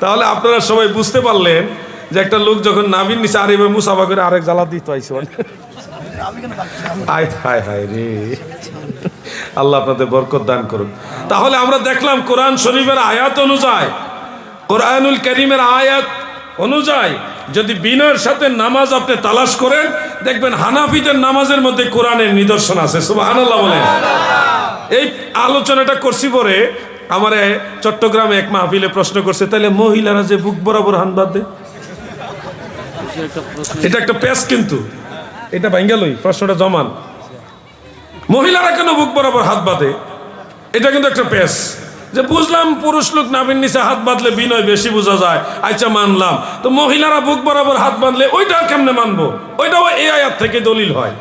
তাহলে আপনারা সবাই বুঝতে পারলেন যে একটা লোক যখন নাবির নিচে আর এবার মুসাফা করে আরেক জ্বালা দিতে আইছে। হায় হায় হায় রে, আল্লাহ আপনাদের বরকত দান করুন। তাহলে আমরা দেখলাম কোরআন শরীফের আয়াত অনুযায়ী, কোরআনুল কারীমের আয়াত অনুযায়ী যদি বিনয়ের সাথে নামাজ আপনি তালাশ করেন, দেখবেন হানাফিদের নামাজের মধ্যে কোরআনের নিদর্শন আছে। সুবহানাল্লাহ বলেন। এই আলোচনাটা করছি পরে আমারে চট্টগ্রামে এক মাহফিলে প্রশ্ন করছে, তাহলে মহিলারা যে বুক বরাবর হাত বাঁধে, এটা একটা পেশ, কিন্তু এটা ভাঙ্গালই প্রশ্নটা জমান, মহিলারা কেন বুক বরাবর হাত বাঁধে? এটা কিন্তু একটা পেশ। যে বুঝলাম পুরুষ লোক নাবির নিচে হাত বাঁধলে বিনয় বেশি বোঝা যায়, আচ্ছা মানলাম, তো মহিলারা বুক বরাবর হাত বাঁধলে ওইটা কেমনে মানবো? ওইটাও এই আয়াত থেকে দলিল হয়।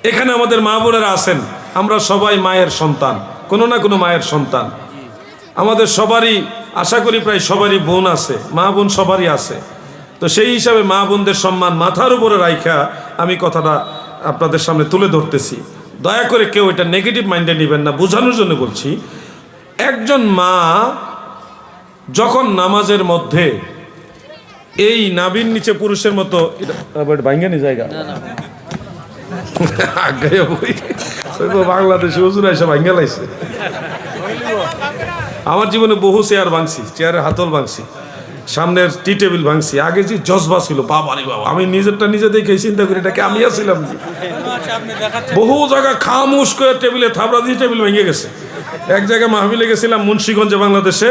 এখানে আমাদের মা বোনেরা আছেন, আমরা সবাই মায়ের সন্তান, কোনো না কোনো মায়ের সন্তান। আমাদের সবারই, আশা করি প্রায় সবারই বোন আছে, মা বোন সবারই আছে। তো সেই হিসাবে মা বোনদের সম্মান মাথার উপরে রাইখা আমি কথাটা আপনাদের সামনে তুলে ধরতেছি। দয়া করে কেউ এটা নেগেটিভ মাইন্ডে নেবেন না, বোঝানোর জন্য বলছি। একজন মা যখন নামাজের মধ্যে এই নাভির নিচে পুরুষের মতো ভাঙ্গানি জায়গা বাংলাদেশে হুজুরা এসে ভাঙ্গা লাইছে। আমার জীবনে বহু চেয়ার ভাঙছি, চেয়ারের হাতল ভাঙছি, সামনের টি টেবিল ভাঙছি। আগে যে জজবা ছিল, বাবারি বাবা, আমি নিজেরটা নিজে দেখে চিন্তা করি এটাকে আমি আসছিলাম। বহু জায়গা খামুশ করে টেবিলে থাবড়া দিয়ে টেবিল ভেঙে গেছে। এক জায়গায় মাহফিলে গেছিলাম মুন্সিগঞ্জে, বাংলাদেশে।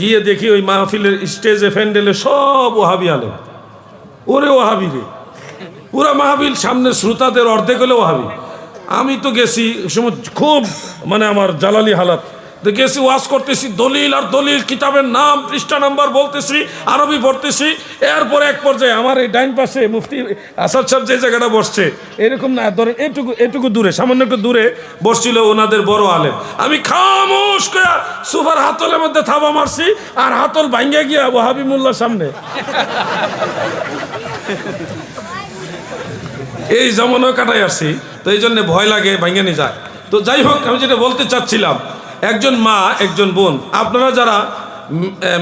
গিয়ে দেখি ওই মাহফিলের স্টেজে ফ্যান্ডেলে সব ওহাবি আলেম। ওরে ওহাবি রে, পুরা মাহফিল সামনে শ্রোতাদের অর্ধেক হলে ওহাবি। আমি তো গেছি সময় খুব মানে আমার জালালি হালাত, গেছি ওয়াজ করতেছি, দলিল আর দলিল, কিতাবের নাম পৃষ্ঠা নাম্বার বলতেছি, আরবি পড়তেছি। এরপরে এক পর্যায়ে আমার এই ডাইন পাশে মুফতি আসাদ সাহেব যে জায়গাটা বসছে, এরকম না ধরেন এটুকু দূরে, সামান্য একটু দূরে বসছিল ওনাদের বড় আলেম। আমি খামোশ করে সুফার হাতলের মধ্যে থাবা মারছি, আর হাতল ভাঙ্গা গিয়া ওয়াহাবি মোল্লার সামনে। এই জমানো কাটাই আসছি, তো এই জন্য ভয় লাগে, ভাঙ্গা নিয়ে যায়। তো যাই হোক, আমি যেটা বলতে চাচ্ছিলাম, একজন মা, একজন বোন, আপনারা যারা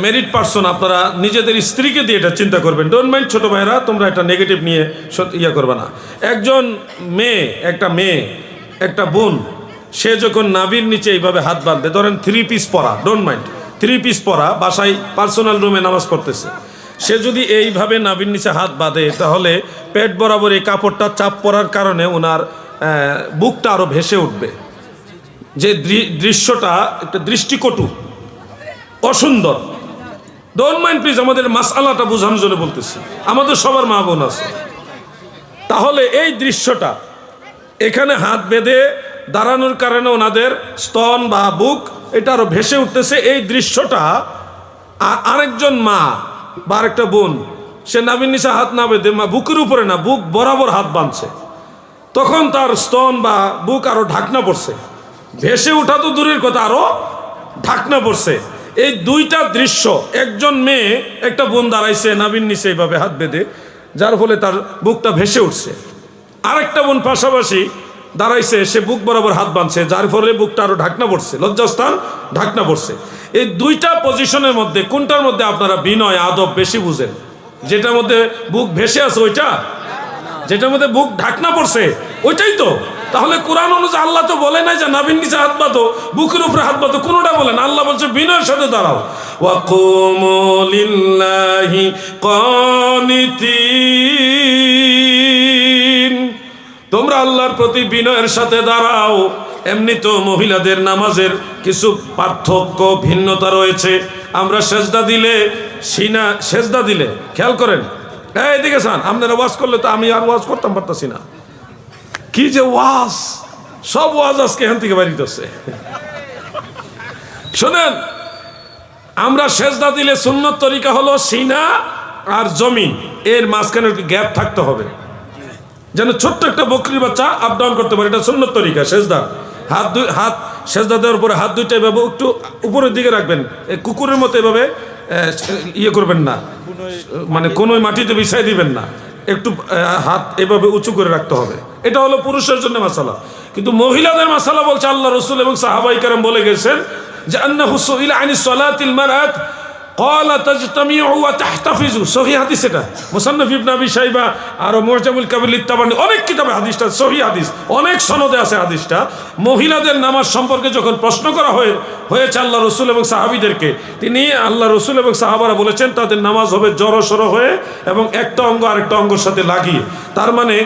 মেরিড পারসন, আপনারা নিজেদের স্ত্রীকে দিয়ে এটা চিন্তা করবেন। ডোন্ট মাইন্ড ছোটো ভাইরা, তোমরা এটা নেগেটিভ নিয়ে ইয়ে করবে না। একজন মেয়ে, একটা বোন, সে যখন নাভির নিচে এইভাবে হাত বাঁধবে, ধরেন 3 পিস পরা, ডোন্ট মাইন্ড 3 পিস পরা, বাসায় পার্সোনাল রুমে নামাজ পড়তেছে, সে যদি এইভাবে নাভির নিচে হাত বাঁধে, তাহলে পেট বরাবর এই কাপড়টা চাপ পড়ার কারণে ওনার বুকটা আরও ভেসে উঠবে। যে দৃশ্যটা একটা দৃষ্টিকটু, অসুন্দর। ডোন্ট মাইন্ড প্লিজ, আমাদের মাসআলাটা বোঝানোর জন্য বলতেছি, আমাদের সবার মা বোন আছে। তাহলে এই দৃশ্যটা, এখানে হাত বেঁধে দাঁড়ানোর কারণে ওনাদের স্তন বা বুক এটা আরো ভেসে উঠতেছে। এই দৃশ্যটা আরেকজন মা বা আরেকটা বোন, সে নাভির নিচে হাত না বেঁধে, বুকের উপরে না, বুক বরাবর হাত বাঁধছে, তখন তার স্তন বা বুক আরো ঢাকনা পড়ছে, ভেসে ওঠা তো দূরের কথা, আরো ঢাকনা পড়ছে। এই দুইটা দৃশ্য, একজন মেয়ে, একটা বোন দাঁড়াইছে নাভির নিচে এইভাবে হাত বেঁধে, যার ফলে তার বুকটা ভেসে উঠছে। আরেকটা বোন পাশাপাশি দাঁড়াইছে, সে বুক বরাবর হাত বাঁধছে, যার ফলে বুকটা আরো ঢাকনা পড়ছে, লজ্জাস্থান ঢাকনা পড়ছে। এই দুইটা পজিশনের মধ্যে কোনটার মধ্যে আপনারা বিনয় আদব বেশি বুঝেন? যেটার মধ্যে বুক ভেসে আছে ওইটা, যেটার মধ্যে বুক ঢাকনা পড়ছে ওইটাই তো। তাহলে কোরআন অনুযায়ী আল্লাহ তো বলে নাই যে নাভির নিচে হাত বাঁধো, বুকের উপরে হাত বাঁধো, কোনোটা বলেন। আল্লাহ বলছে বিনয়ের সাথে দাঁড়াও। ওয়াকুমু লিল্লাহি কানিতিন, তোমরা আল্লাহর প্রতি বিনয়ের সাথে দাঁড়াও। এমনি তো মহিলাদের নামাজের কিছু পার্থক্য, ভিন্নতা রয়েছে। আমরা সেজদা দিলে, সেজদা দিলে, খেয়াল করেন, এদিকে চান, আপনারা ওয়াজ করলে তো আমি আর ওয়াজ করতাম পারতাছি না। কি যে ওয়াজ, সব ওয়াজ আজকে এখান থেকে বাড়ি দিচ্ছে। শোনেন, আমরা সেজদা দিলে সুন্নত তরিকা হলো সিনা আর জমিন। এর মাঝখানে একটু গ্যাপ থাকতে হবে, যেন ছোট্ট একটা বকরির বাচ্চা আপ ডাউন করতে পারে। এটা সুন্নত তরিকা সেজদা। হাত সেজদা দেওয়ার পরে হাত দুইটা এভাবে একটু উপরের দিকে রাখবেন, এই কুকুরের মতো এভাবে ইয়ে করবেন না, মানে কোনো মাটিতে বিছাই দিবেন না, একটু হাত এভাবে উঁচু করে রাখতে হবে। এটা হলো পুরুষের জন্য মাসালা। কিন্তু মহিলাদের মাসালা বলছে আল্লাহ রসুল এবং সাহাবাই কেরাম বলে গেছেন যে আন্নাহু সুইলা আনিস সালাতিল মারআত ক্বালা তাজতামিউ ওয়া তাহতাফিজু। সহিহ হাদিস, এটা মুসান্নাফ ইবনে আবি শাইবা আর মুজামুল কাবির লিত্তাবানি অনেক কিতাবে হাদিসটা সহিহ হাদিস, অনেক সনদে আছে হাদিসটা। মহিলাদের নামাজ সম্পর্কে যখন প্রশ্ন করা হয়েছে আল্লাহ রসুল এবং সাহাবীদেরকে, তিনি আল্লাহ রসুল এবং সাহাবারা বলেছেন তাদের নামাজ হবে জড়সড় হয়ে এবং একটা অঙ্গ আরেকটা অঙ্গের সাথে লাগিয়ে। তার মানে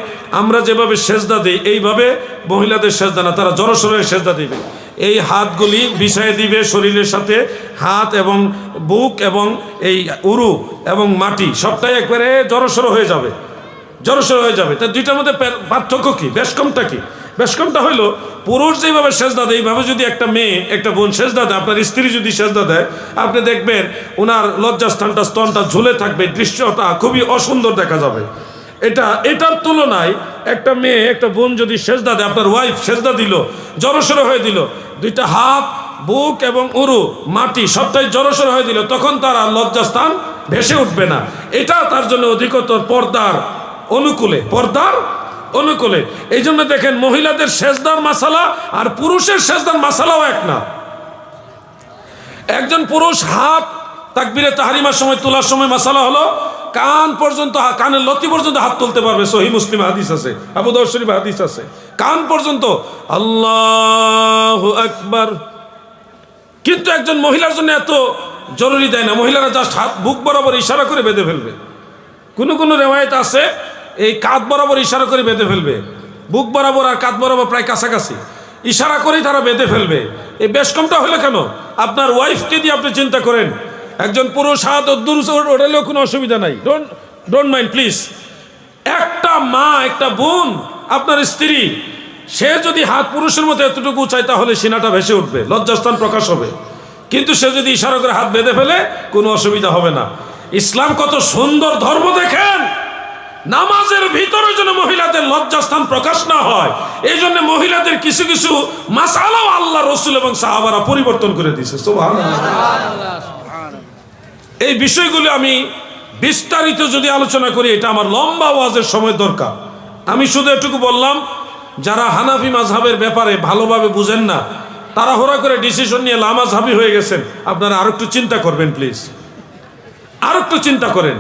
আমরা যেভাবে সেজদা দিই এইভাবে মহিলাদের সেজদা না, তারা জড়সড় হয়ে সেজদা দিবে। এই হাতগুলি বিছায়ে দিবে শরীরের সাথে, হাত এবং বুক এবং এই উরু এবং মাটি সবটাই একবারে জড়সড় হয়ে যাবে, জড়সড় হয়ে যাবে। তার দুইটার মধ্যে পার্থক্য কি, বেশকমটা কি? বেশকমটা হইলো পুরুষ যেভাবে সেজদা দেয় এইভাবে যদি একটা মেয়ে একটা বোন সেজদা দেয়, আপনার স্ত্রী যদি সেজদা দেয়, আপনি দেখবেন ওনার লজ্জাস্থানটা স্তনটা ঝুলে থাকবে, দৃশ্যটা খুবই অসুন্দর দেখা যাবে। এটার তুলনায় একটা মেয়ে একটা বোন যদি সেজদা দেয়, আপনার ওয়াইফ সেজদা দিল, জড়সড় হয়ে দিল, দুইটা হাত বুক এবং উরু মাটি সবটাই জড়সড় হয়ে দিল, তখন তার আর লজ্জাস্থান ভেসে উঠবে না। এটা তার জন্য অধিকতর পর্দার অনুকূলে। এই জন্য দেখেন মহিলাদের সেজদার মাসালা আর পুরুষের সেজদার মাসালাও এক না। একজন পুরুষ হাত তাকবীরে তাহরিমার সময় তোলার সময় মাসালা হলো কান পর্যন্ত, কানের লতি পর্যন্ত হাত তুলতে পারবে। সহিহ মুসলিম হাদিস আছে, আবু দাউদ শরীফ হাদিস আছে, কান পর্যন্ত আল্লাহু আকবার। কিন্তু একজন মহিলার জন্য এত জরুরি দেয় না, মহিলারা জাস্ট হাত বুক বরাবর ইশারা করে বেঁধে ফেলবে। কোনো রেওয়ায়েত আছে এই কাঁধ বরাবর ইশারা করে বেঁধে ফেলবে, বুক বরাবর আর কাঁধ বরাবর প্রায় কাছাকাছি, ইশারা করেই তারা বেঁধে ফেলবে। এই বেশ কমটা হলো কেন? আপনার ওয়াইফকে দিয়ে আপনি চিন্তা করেন, একজন পুরুষ হাত দূর ওঠালেও কোনো অসুবিধা নাই, ডোন্ট মাইন্ড প্লিজ। একটা মা একটা বোন আপনার স্ত্রী, সে যদি হাত পুরুষের মতো এতটুকু চায় তাহলে সিনাটা ভেসে উঠবে, লজ্জাস্থান প্রকাশ হবে। কিন্তু সে যদি ইশারা করে হাত বেঁধে ফেলে কোনো অসুবিধা হবে না। ইসলাম কত সুন্দর ধর্ম দেখেন। নামাজের ভিতরে যেন মহিলাদের লজ্জাস্থান প্রকাশ না হয়, এই জন্য মহিলাদের কিছু কিছু মাসালাও আল্লাহ রসুল এবং সাহাবারা পরিবর্তন করে দিয়েছে। সুবহানাল্লাহ। এই বিষয়গুলো আমি বিস্তারিত যদি আলোচনা করি এটা আমার লম্বা ওয়াজের সময় দরকার। আমি শুধু এটুকু বললাম, যারা হানাফি মাযহাবের ব্যাপারে ভালোভাবে বুঝেন না, তাড়াহুড়া করে ডিসিশন নিয়ে লামাযহাবী হয়ে গেছেন, আপনারা আর একটু চিন্তা করবেন প্লিজ, আর একটু চিন্তা করেন।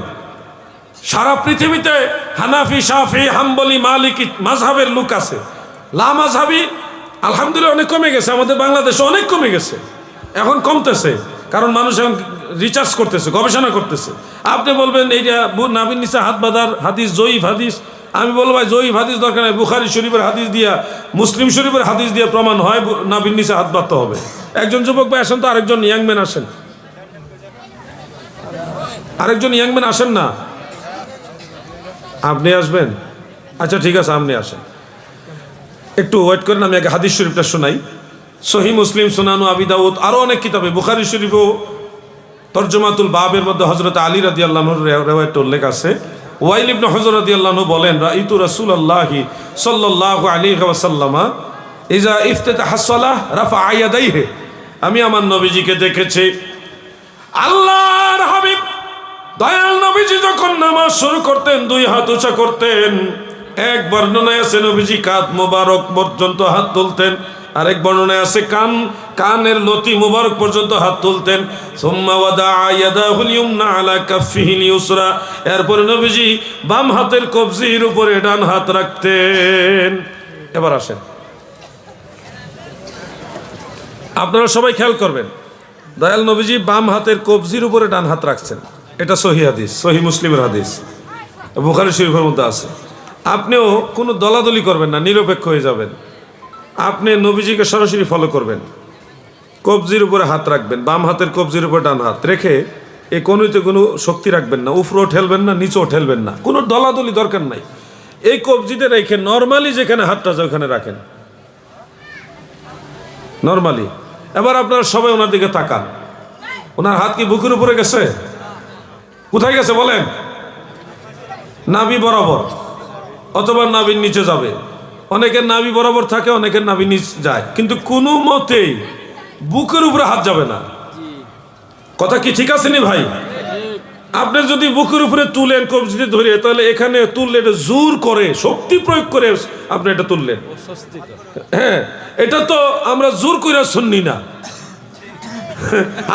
সারা পৃথিবীতে হানাফি শাফি হাম্বলি মালিকি মাযহাবের লোক আছে, লামাযহাবী আলহামদুলিল্লাহ অনেক কমে গেছে, আমাদের বাংলাদেশে অনেক কমে গেছে, এখন কমতেছে, কারণ মানুষ এখন রিসার্চ করতেছে, গবেষণা করতেছে। আপনি বলবেন এইটা নাবির নিচে হাত বাঁধার হাদিস জয়ীফ হাদিস, আমি বলবো ভাই জয়ীফ হাদিস দরকার নেই, বুখারী শরীফের হাদিস দিয়া মুসলিম শরীফের হাদিস দিয়ে প্রমাণ হয় নাবির নিচে হাত বাঁধতে হবে। একজন যুবক ভাই আসেন তো, আরেকজন ইয়াংম্যান আসেন, আরেকজন ইয়াংম্যান আসেন না, আপনি আসবেন? আচ্ছা ঠিক আছে, আপনি আসেন, একটু ওয়েট করেন, আমি আগে হাদিস শরীফটা শোনাই। সহিহ মুসলিম, সুনানু আবি দাউদ, আরও অনেক কিতাবে, বুখারী শরীফও তরজমাতুল বাবের মধ্যে হযরত আলী রাদিয়াল্লাহু আনহুর রিওয়ায়াত উল্লেখ আছে। ওয়াইল ইবনে হুজর রাদিয়াল্লাহু আনহু বলেন, রাইতু রাসূলুল্লাহি সাল্লাল্লাহু আলাইহি ওয়াসাল্লাম ইজা ইফতাতাহাস সালাহ রাফা ইয়াদাইহি, আমি আমার নবীজিকে দেখেছি, আল্লাহর হাবিব দয়াল নবীজি যখন নামাজ শুরু করতেন দুই হাত উঁচা করতেন। এক বর্ণনায় আছে নবীজি কাঁধ মোবারক পর্যন্ত হাত তুলতেন, আরেক বর্ণনায় আছে কানের লতি মুবারক পর্যন্ত হাত তুলতেন। সুম্মা ওয়াদা ইয়াদাহুল ইউমনা আলা কাফিহিল ইউসরা, এরপরে নবীজি বাম হাতের কবজির উপরে ডান হাত রাখতেন। এবার আসেন, আপনারা সবাই খেয়াল করবেন, দয়াল নবীজি বাম হাতের কবজির উপরে ডান হাত রাখছেন, এটা সহিহ হাদিস, সহিহ মুসলিমের হাদিস, বুখারী শরীফের মধ্যে আছে। আপনিও কোনো দলাদলি করবেন না, নিরপেক্ষ হয়ে যাবেন, আপনি নবীজিকে সরাসরি ফলো করবেন। কবজির উপরে হাত রাখবেন, বাম হাতের কবজির উপরে ডান হাত রেখে এই কোনোতে কোনো শক্তি রাখবেন না, উপরেও ঠেলবেন না, নিচেও ঠেলবেন না, কোনো দলাদলি দরকার নাই। এই কবজিতে রেখে নর্মালি যেখানে হাতটা যায় ওখানে রাখেন, নর্মালি। এবার আপনারা সবাই ওনার দিকে তাকান, ওনার হাত কি বুকের উপরে গেছে? কোথায় গেছে বলেন? নাভি বরাবর অথবা নাভির নিচে যাবে। অনেকের নাভি বরাবর থাকে, অনেকের নাভি নিচে যায়, কিন্তু কোনো মতেই বুকের উপরে হাত যাবে না। কথা কি ঠিক আছে নি ভাই? আপনি যদি বুকের উপরে তুলেন কবজিতে ধরে, তাহলে এখানে তুললে এটা জোর করে, শক্তি প্রয়োগ করে আপনি এটা তুললেন। হ্যাঁ, এটা তো আমরা জোর করে শুননি না,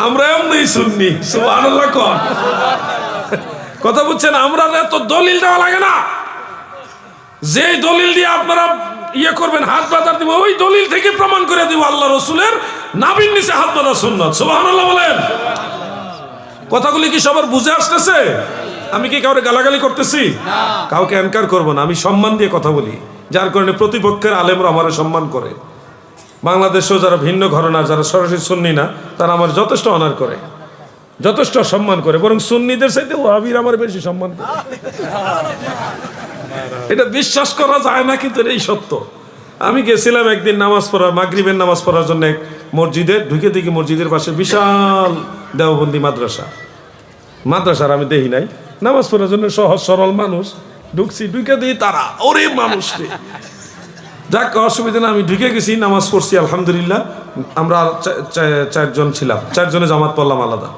আমরা এমনি শুননি। সুবহানাল্লাহ কোন কথা বুঝছেন? আমরা এত দলিল দেওয়া লাগে না। যে দলিল দিয়ে আপনারা ইয়ে করবেন, হাত বাঁধার দিব, ওই দলিল থেকে প্রমাণ করে দিব আল্লাহ রসুলের নাভির নিচে হাত বাঁধা সুন্নাত। সুবহানাল্লাহ বলেন। কথাগুলি কি সবার বুঝে আসতেছে? আমি কি কাউকে গালাগালি করতেছি? কাউকে এনকার করবো না, আমি সম্মান দিয়ে কথা বলি, যার কারণে প্রতিপক্ষের আলেমরা আমার সম্মান করে। বাংলাদেশেও যারা ভিন্ন ঘরানার, যারা সরাসরি সুন্নি না, তারা আমার যথেষ্ট অনার করে, যথেষ্ট সম্মান করে, বরং সুন্নিদের সাথে ওয়াহাবির আমার বেশি সম্মান করে। এটা বিশ্বাস করা যায় না, কিন্তু এই সত্য। আমি গেছিলাম একদিন নামাজ পড়া, মাগরিবের নামাজ পড়ার জন্য মসজিদে, ঢুকে দেখি মসজিদের পাশে বিশাল দেওবন্দি মাদ্রাসার আমি দেখি নাই, নামাজ পড়ার জন্য সহজ সরল মানুষ। ঢুকছি, ঢুকে দিই তারা, ওরে মানুষ রে, যাক অসুবিধা না, আমি ঢুকে গেছি, নামাজ পড়ছি আলহামদুলিল্লাহ। আমরা চারজন ছিলাম, চারজনে জামাত পড়লাম আলাদা,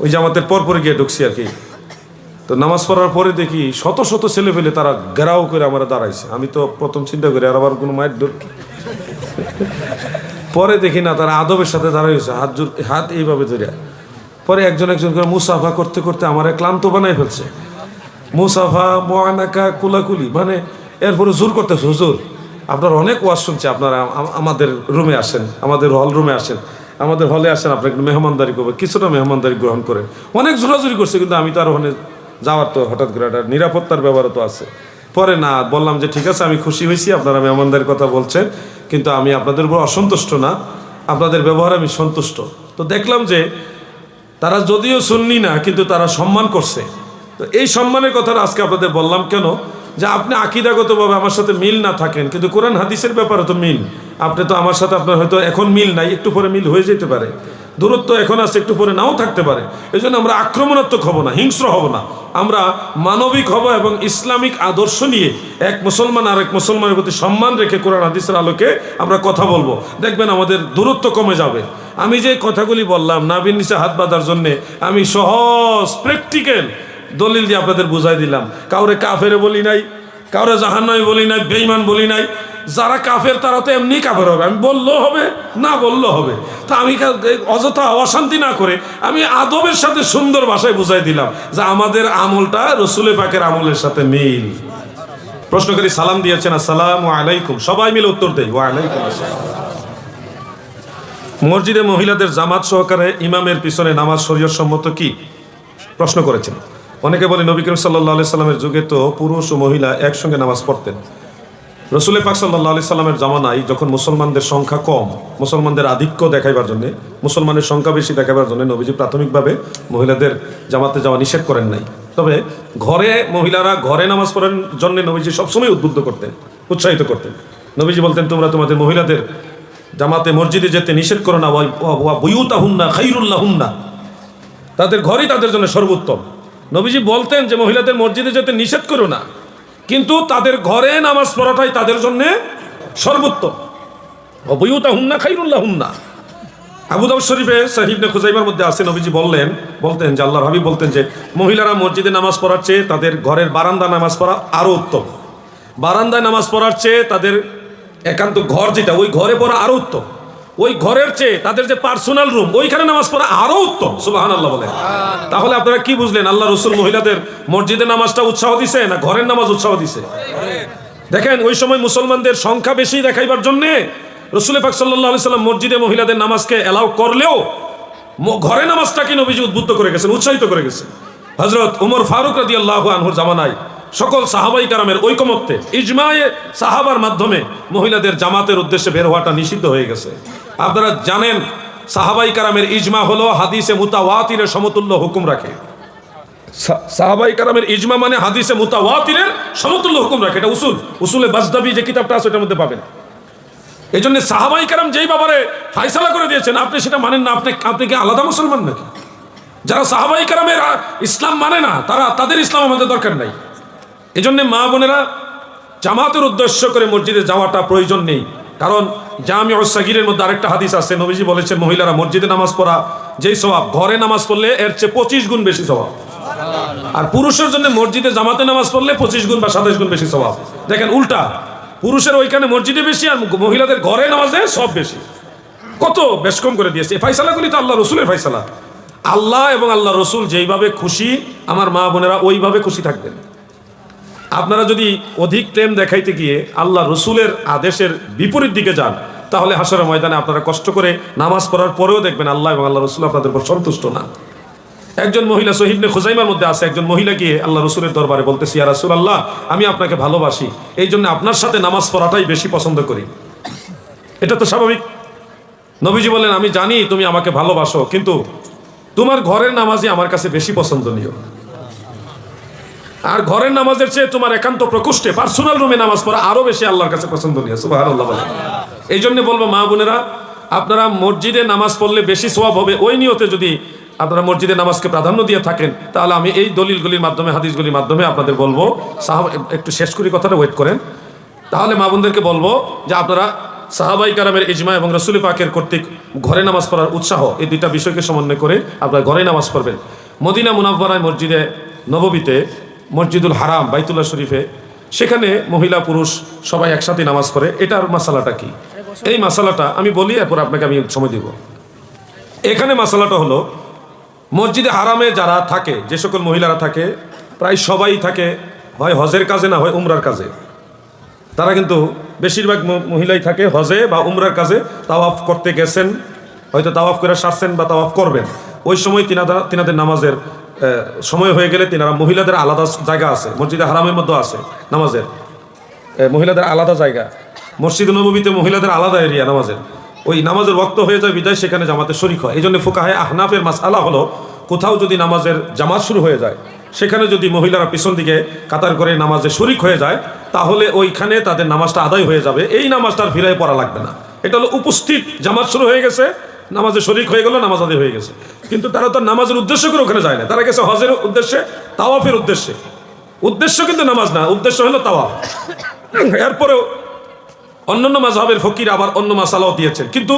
ওই জামাতের পরপরে গিয়ে ঢুকছি আর কি। তো নামাজ পড়ার পরে দেখি শত শত ছেলে পেলে তারা ঘেরাও করে আমরা দাঁড়াইছে। আমি তো প্রথম চিন্তা করি আর আবার কোনো মায়ের দৌড়, পরে দেখি না, তারা আদবের সাথে দাঁড়াইছে, হাত এইভাবে ধরে। পরে একজন করে মুসাফা করতে করতে আমার ক্লান্ত বানাই ফেলছে। মুসাফা, মোয়ানাকা, কুলাকুলি, মানে এরপরে জোর করতেছে, হুজুর আপনার অনেক ওয়াজ শুনছে, আপনারা আমাদের রুমে আসেন, আমাদের হল রুমে আসেন, আমাদের হলে আসেন, আপনার একটু মেহমানদারি করবে, কিছুটা মেহমানদারি গ্রহণ করেন। অনেক জোরাজুরি করছে, কিন্তু আমি তো আর ওখানে যাওয়ার তো হঠাৎ করে একটা নিরাপত্তার ব্যাপারও তো আছে। পরে না বললাম যে ঠিক আছে, আমি খুশি হয়েছি আপনারা মেহমানদারির কথা বলছেন, কিন্তু আমি আপনাদের উপর অসন্তুষ্ট না, আপনাদের ব্যবহারে আমি সন্তুষ্ট। তো দেখলাম যে তারা যদিও সুন্নি না, কিন্তু তারা সম্মান করছে। তো এই সম্মানের কথাটা আজকে আপনাদের বললাম কেন, যে আপনি আকীদাগতভাবে আমার সাথে মিল না থাকেন, কিন্তু কোরআন হাদিসের ব্যাপারে তো মিল। আপনি তো আমার সাথে, আপনার হয়তো এখন মিল নাই, একটু পরে মিল হয়ে যেতে পারে, দূরত্ব এখন আছে, একটু পরে নাও থাকতে পারে। এই জন্য আমরা আক্রমণাত্মক হব না, হিংস্র হব না, আমরা মানবিক হব এবং ইসলামিক আদর্শ নিয়ে এক মুসলমান আর এক মুসলমানের প্রতি সম্মান রেখে কোরআন হাদিসের আলোকে আমরা কথা বলবো। দেখবেন আমাদের দূরত্ব কমে যাবে। আমি যে কথাগুলি বললাম নাভির নিচে হাত বাঁধার জন্যে, আমি সহজ প্র্যাকটিক্যাল দলিল দিয়ে আপনাদের বুঝাই দিলাম। কাউরে কাফেরে বলি নাই, কাউরে জাহান্নামী বলি নাই, বেঈমান বলি নাই। যারা কাফের তারা তো এমনি কাফের হবে, আমি বললেও হবে, না বললেও হবে। তা আমি অযথা অশান্তি না করে আমি আদবের সাথে সুন্দর ভাষায় বুঝাই দিলাম যে আমাদের আমলটা রসুল পাকের আমলের সাথে মিল। প্রশ্নকারী সালাম দিয়েছেন, আসসালামু আলাইকুম, সবাই মিলে উত্তর দেয় ওয়ালাইকুম আসসালাম। মসজিদে মহিলাদের জামাত সহকারে ইমামের পিছনে নামাজ শরীয়ত সম্মত কি? প্রশ্ন করেছেন। অনেকে বলে নবী করিম সাল্লাল্লাহু আলাইহি সাল্লামের যুগে তো পুরুষ ও মহিলা একসঙ্গে নামাজ পড়তেন। রসুল পাক সাল্লাল্লাহু আলাইহি সাল্লামের জামানায় যখন মুসলমানদের সংখ্যা কম, মুসলমানদের আধিক্য দেখাইবার জন্য, মুসলমানের সংখ্যা বেশি দেখাবার জন্য নবীজি প্রাথমিকভাবে মহিলাদের জামাতে যাওয়া নিষেধ করেন নাই। তবে ঘরে মহিলারা ঘরে নামাজ পড়ার জন্য নবীজি সবসময় উদ্বুদ্ধ করতেন, উৎসাহিত করতেন। নবীজি বলতেন, তোমরা তোমাদের মহিলাদের জামাতে মসজিদে যেতে নিষেধ করো না, ওয়া বুয়ুতাহুন্না খায়রুল লাহুন্না, তাদের ঘরই তাদের জন্য সর্বোত্তম। নবীজি বলতেন যে মহিলাদের মসজিদে যেতে নিষেধ করো না, কিন্তু তাদের ঘরে নামাজ পড়াটাই তাদের জন্য সর্বোত্তম। ওয়া বুয়ুতাহুন্না খায়রুল লাহুন্না। আবু দাউদ শরীফে সহিহ ইবনে খুজাইমার মধ্যে আছে, নবীজি বলতেন যে আল্লাহর হাবিব বলতেন যে মহিলারা মসজিদে নামাজ পড়ার চেয়ে তাদের ঘরের বারান্দা নামাজ পড়া আরো উত্তম। বারান্দায় নামাজ পড়ার চেয়ে তাদের একান্ত ঘর যেটা, ওই ঘরে পড়া আরো উত্তম। ওই ঘরের চেয়ে তাদের যে পার্সোনাল রুম, ওইখানে নামাজ পড়া আরো উত্তম। সুবহানাল্লাহ বলেন। তাহলে আপনারা কি বুঝলেন? আল্লাহ রসুল মহিলাদের মসজিদে নামাজটা উৎসাহ দিছে না ঘরের নামাজ উৎসাহ দিছে? দেখেন, ওই সময় মুসলমানদের সংখ্যা বেশি দেখাইবার জন্যে রসুল পাক সাল্লাল্লাহু আলাইহি সাল্লাম মসজিদে মহিলাদের নামাজকে এলাও করলেও ঘরে নামাজটাকে নবীজি উদ্বুদ্ধ করে গেছেন, উৎসাহিত করে গেছেন। হযরত ওমর ফারুক রাদিয়াল্লাহু আনহুর জামানায় সকল সাহাবাই কারামের ঐকমত্যে ইজমায়ে সাহাবার মাধ্যমে মহিলাদের জামাতের উদ্দেশ্যে বের হওয়াটা নিষিদ্ধ হয়ে গেছে। আপনারা জানেন, সাহাবাই কারামের ইজমা হলো হাদিসে মুতাওয়াতিরের সমতুল্য হুকুম রাখে। সাহাবাই কারামের ইজমা মানে হাদিসে মুতাওয়াতিরের সমতুল্য হুকুম রাখে। এটা উসুলে বাজদাবি যে কিতাবটা আছে ওটার মধ্যে পাবেন। এই জন্য সাহাবাই কারাম যেই ব্যাপারে ফায়সালা করে দিয়েছেন, আপনি সেটা মানেন না, আপনি কি আলাদা মুসলমান নাকি? যারা সাহাবাই কারামের ইসলাম মানে না, তাদের ইসলাম আমাদের দরকার নাই। এজন্য মা বোনেরা জামাতের উদ্দেশ্য করে মসজিদে যাওয়াটা প্রয়োজন নেই। কারণ জামিউস সাগীরের মধ্যে আরেকটা হাদিস আছে, নবীজি বলেছেন মহিলারা মসজিদে নামাজ পড়া যেই সওয়াব, ঘরে নামাজ পড়লে এর চেয়ে 25 গুণ বেশি সওয়াব। আর পুরুষের জন্য মসজিদে জামাতে নামাজ পড়লে 25 গুণ বা 27 গুণ বেশি সওয়াব। দেখেন উল্টা, পুরুষের ওইখানে মসজিদে বেশি আর মহিলাদের ঘরে নামাজে সব বেশি। কত বেশ কম করে দিয়েছে। এই ফাইসালাগুলি তো আল্লাহ রসুলের ফাইসালা। আল্লাহ এবং আল্লাহ রসুল যেইভাবে খুশি, আমার মা বোনেরা ওইভাবে খুশি থাকবেন। আপনারা যদি অধিক প্রেম দেখাইতে গিয়ে আল্লাহ রসুলের আদেশের বিপরীত দিকে যান, তাহলে হাসরের ময়দানে আপনারা কষ্ট করে নামাজ পড়ার পরেও দেখবেন আল্লাহ এবং আল্লাহ রসুল আপনাদের উপর সন্তুষ্ট না। একজন মহিলা সহিহ ইবনে খুজাইমার মধ্যে আছে, একজন মহিলা গিয়ে আল্লাহ রসুলের দরবারে বলতেছি, ইয়া রাসূলুল্লাহ, আমি আপনাকে ভালোবাসি, এই জন্য আপনার সাথে নামাজ পড়াটাই বেশি পছন্দ করি। এটা তো স্বাভাবিক। নবীজি বলেন, আমি জানি তুমি আমাকে ভালোবাসো, কিন্তু তোমার ঘরের নামাজই আমার কাছে বেশি পছন্দনীয়। আর ঘরের নামাজের চেয়ে তোমার একান্ত প্রকোষ্ঠে পার্সোনাল রুমে নামাজ পড়া আরো বেশি আল্লাহর কাছে পছন্দনীয়। সুবহানাল্লাহ বলেন। এই জন্য বলবো মা বোনেরা, আপনারা মসজিদে নামাজ পড়লে বেশি সওয়াব হবে, ওই নিয়তে যদি আপনারা মসজিদে নামাজকে প্রাধান্য দিয়ে থাকেন, তাহলে আমি এই দলিলগুলির মাধ্যমে, হাদিসগুলির মাধ্যমে আপনাদের বলবো, একটু শেষ করি কথাটা, ওয়েট করেন। তাহলে মা বোনদেরকে বলবো যে আপনারা সাহাবাই কারামের ইজমা এবং রাসূল পাকের কর্তৃক ঘরে নামাজ পড়ার উৎসাহ, এই দুইটা বিষয়কে সমন্বয় করে আপনারা ঘরে নামাজ পড়বেন। মদিনা মুনাওয়ারায় মসজিদে নববীতে, মসজিদুল হারাম বাইতুল্লাহ শরীফে, সেখানে মহিলা পুরুষ সবাই একসাথে নামাজ পড়ে। এটার মাসালাটা কি? এই মাসালাটা আমি বলি, এরপর আপনাকে আমি সময় দিব। এখানে মাসালাটা হলো, মসজিদে হারামে যারা থাকে, যে সকল মহিলারা থাকে, প্রায় সবাই থাকে হয় হজের কাজে, না হয় উমরার কাজে। তারা কিন্তু বেশিরভাগ মহিলাই থাকে হজে বা উমরার কাজে, তাওয়াফ করতে গেছেন, হয়তো তাওয়াফ করে সারছেন বা তাওয়াফ করবেন। ওই সময় তিনাদের নামাজের সময় হয়ে গেলে তিনারা, মহিলাদের আলাদা জায়গা আছে মসজিদে হারামের মধ্যে আছে নামাজের, মহিলাদের আলাদা জায়গা। মসজিদ নববীতে মহিলাদের আলাদা এরিয়া নামাজের। ওই নামাজের ওয়াক্ত হয়ে যায় বিদায় সেখানে জামাতে শরীক হয়। এই জন্য ফুকাহে আহনাফের মাসআলা হলো, কোথাও যদি নামাজের জামাত শুরু হয়ে যায়, সেখানে যদি মহিলারা পিছন দিকে কাতার করে নামাজে শরীক হয়ে যায়, তাহলে ওইখানে তাদের নামাজটা আদায় হয়ে যাবে, এই নামাজটার ফিরায় পড়া লাগবে না। এটা হলো উপস্থিত, জামাত শুরু হয়ে গেছে, নামাজে শরীক হয়ে গেল, নামাজ আদায় হয়ে গেছে। কিন্তু তারা তো নামাজের উদ্দেশ্য করে ওখানে যায় না, তারা গেছে হজের উদ্দেশ্যে, তাওয়াফের উদ্দেশ্যে। উদ্দেশ্য কিন্তু নামাজ না, উদ্দেশ্য হলো তাওয়াফ। এরপরেও অন্যান্য মাযহাবের ফকির আবার অন্য মাসালাও দিয়েছেন, কিন্তু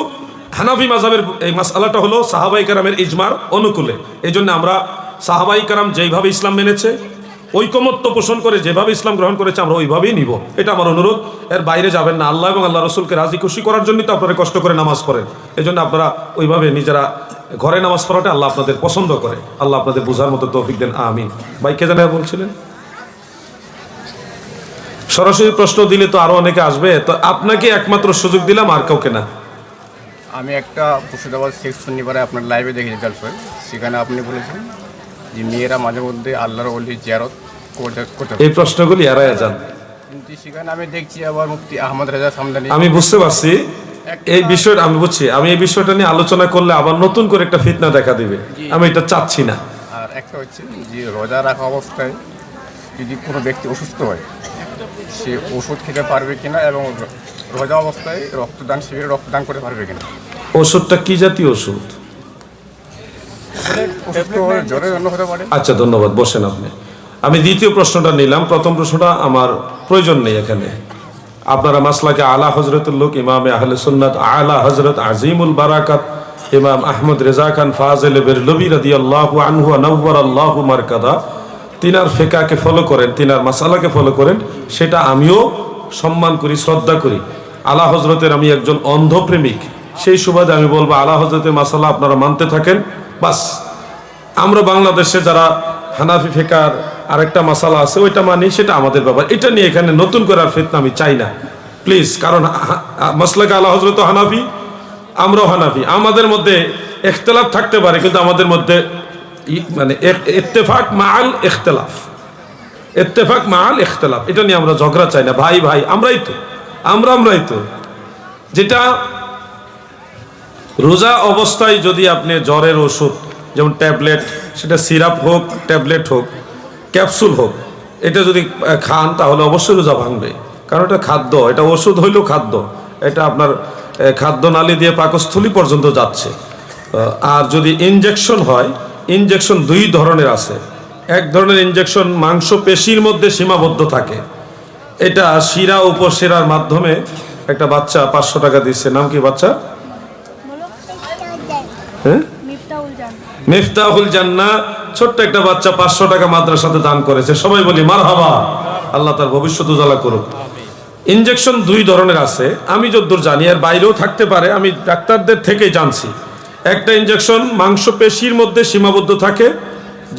হানাফি মাযহাবের এই মাসআলাটা হলো সাহাবাই কেরামের ইজমার অনুকূলে। এই জন্য আমরা সাহাবাই কেরাম যেইভাবে ইসলাম মেনেছে, ঐকমত্য পোষণ করে যেভাবে ইসলাম গ্রহণ করেছে, আমরা ওইভাবেই নিব। এটা আমার অনুরোধ, এর বাইরে যাবেন না। আল্লাহ এবং আল্লাহ রসুলকে রাজি খুশি করার জন্যই তো আপনারা কষ্ট করে নামাজ পড়েন। এই জন্য আপনারা ওইভাবে নিজেরা ঘরে নামাজ পড়াটা আল্লাহ আপনাদের পছন্দ করে। আল্লাহ আপনাদের বোঝার মতো তৌফিক দেন, আমিন। ভাই কে জানা বলছিলেন? সরাসরি প্রশ্ন দিলে তো আরো অনেকে আসবে, তো আপনাকে একমাত্র সুযোগ দিলাম, আর কাউকে না। আমি একটা মুর্শিদাবাদ শেখ শনিবারে আপনার লাইভে দেখি রেজাল্ট, সেখানে আপনি বলেছেন যে মেয়েরা মাঝে মধ্যে আল্লাহর ওলি জিয়ারত করতে। এই প্রশ্নগুলি এড়ায় যান। কিন্তু সেখানে আমি দেখছি আবার মুফতি আহমদ রেজা সামদানি। আমি বুঝতে পারছি এই বিষয়টা, আমি বুঝছি। আমি এই বিষয়টা নিয়ে আলোচনা করলে আবার নতুন করে একটা ফিতনা দেখা দিবে, আমি এটা চাচ্ছি না। আর একটা হচ্ছে যে রোজা রাখা অবস্থায় যদি কোনো ব্যক্তি অসুস্থ হয়, সে ওষুধ খেতে পারবে কিনা, এবং রোজা অবস্থায় রক্তদান শিবিরে রক্তদান করতে পারবে কিনা। ওষুধটা কি জাতীয় ওষুধ? জ্বরের জন্য হতে পারে। আচ্ছা, ধন্যবাদ, বসেন আপনি। আমি দ্বিতীয় প্রশ্নটা নিলাম, প্রথম প্রশ্নটা আমার প্রয়োজন নেই এখানে। আপনারা মাসলাকে আলা হজরতুল লোক ইমামে আহলে সুন্নাত আলা হজরত আজিমুল বারাকাত ইমাম আহমদ রেজা খান ফাজিল বেরলভী রাদিয়াল্লাহু আনহু ওয়া নাওয়ারাল্লাহু মারকাদা, তিনার ফিকাহকে ফলো করেন, তিনার মাসালাকে ফলো করেন, সেটা আমিও সম্মান করি, শ্রদ্ধা করি। আলা হজরতের আমি একজন অন্ধ প্রেমিক, সেই সুবাদে আমি বলবো আলা হজরতের মাসালা আপনারা মানতে থাকেন, বাস। আমরা বাংলাদেশে যারা হানাফি ফিকার আরেকটা মাসালা আছে ওইটা মানি, সেটা আমাদের ব্যাপার। এটা নিয়ে এখানে নতুন করে আর ফিতনা আমি চাই না, প্লিজ। কারণ মাসলাকে আলা হজরত হানাফি, আমরাও হানাফি, আমাদের মধ্যে ইখতিলাফ থাকতে পারে, কিন্তু আমাদের মধ্যে মানে ইত্তেফাক মাআল ইখতিলাফ, ইত্তেফাক মাআল ইখতিলাফ, এটা নিয়ে আমরা ঝগড়া চাই না। ভাই ভাই আমরাই তো। যেটা রোজা অবস্থায় যদি আপনি জ্বরের ওষুধ, যেমন ট্যাবলেট, সেটা সিরাপ হোক, ট্যাবলেট হোক, ক্যাপসুল হোক, এটা যদি খান তাহলে অবশ্যই রোজা ভাঙবে। কারণ এটা খাদ্য, এটা ওষুধ হইলেও খাদ্য, এটা আপনার খাদ্যনালী দিয়ে পাকস্থলী পর্যন্ত যাচ্ছে। আর যদি ইনজেকশন হয়, ইনজেকশন দুই ধরনের আছে, এক ধরনের ইনজেকশন মাংস পেশির মধ্যে সীমাবদ্ধ থাকে। এটা শিরা উপশিরার মাধ্যমে একটা বাচ্চা 500 টাকা দিচ্ছে। নাম কি বাচ্চা? হ্যাঁ, মিফতাহুল জান্নাহ। ছোট্ট একটা বাচ্চা 500 টাকা মাদ্রাসাতে দান করেছে। সবাই বলি মারহাবা, আল্লাহ তার ভবিষ্যৎ উজালা করুক। ইনজেকশন দুই ধরনের আছে, আমি যতদূর জানি, এর বাইরেও থাকতে পারে, আমি ডাক্তারদের থেকেই জানছি। একটা ইনজেকশন মাংসপেশির মধ্যে সীমাবদ্ধ থাকে,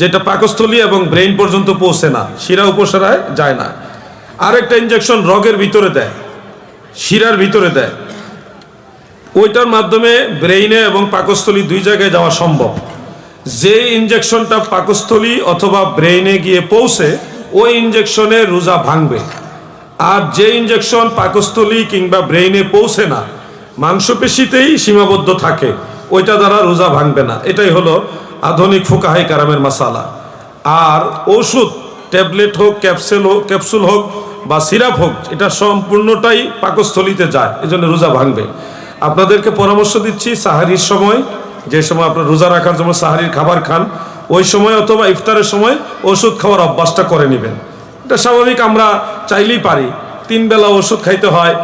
যেটা পাকস্থলী এবং ব্রেইন পর্যন্ত পৌঁছে না, শিরা উপশিরায় যায় না। আরেকটা ইনজেকশন রগের ভিতরে দেয়, শিরার ভিতরে দেয়, ওইটার মাধ্যমে ব্রেইনে এবং পাকস্থলী দুই জায়গায় যাওয়া সম্ভব। যে ইনজেকশনটা পাকস্থলী অথবা ব্রেইনে গিয়ে পৌঁছে, ওই ইনজেকশনে রোজা ভাঙবে। আর যে ইনজেকশন পাকস্থলী কিংবা ব্রেইনে পৌঁছে না, মাংসপেশিতেই সীমাবদ্ধ থাকে, ওইটা দ্বারা রোজা ভাঙবে না। এটাই হলো আধুনিক ফুকাহায়ে কেরামের মাসালা। আর ওষুধ, ট্যাবলেট হোক, ক্যাপসুল হোক বা সিরাপ হোক, এটা সম্পূর্ণটাই পাকস্থলীতে যায়, এজন্য রোজা ভাঙবে। আপনাদেরকে পরামর্শ দিচ্ছি, সাহারির সময়, যে সময় আপনার রোজা রাখার জন্য সাহারির খাবার খান, ওই সময় অথবা ইফতারের সময় ওষুধ খাওয়ার অভ্যাসটা করে নেবেন। এটা স্বাভাবিক, আমরা চাইলেই পারি। 3 বেলা ওষুধ খাইতে হয়,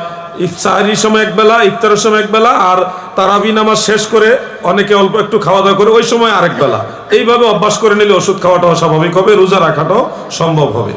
সাহারির সময় 1 বেলা, ইফতারের সময় 1 বেলা, আর তারাবি নামাজ শেষ করে অনেকে অল্প একটু খাওয়া দাওয়া করে ওই সময় আরেক বেলা। এইভাবে অভ্যাস করে নিলে ওষুধ খাওয়াটাও স্বাভাবিক হবে, রোজা রাখাটাও সম্ভব হবে।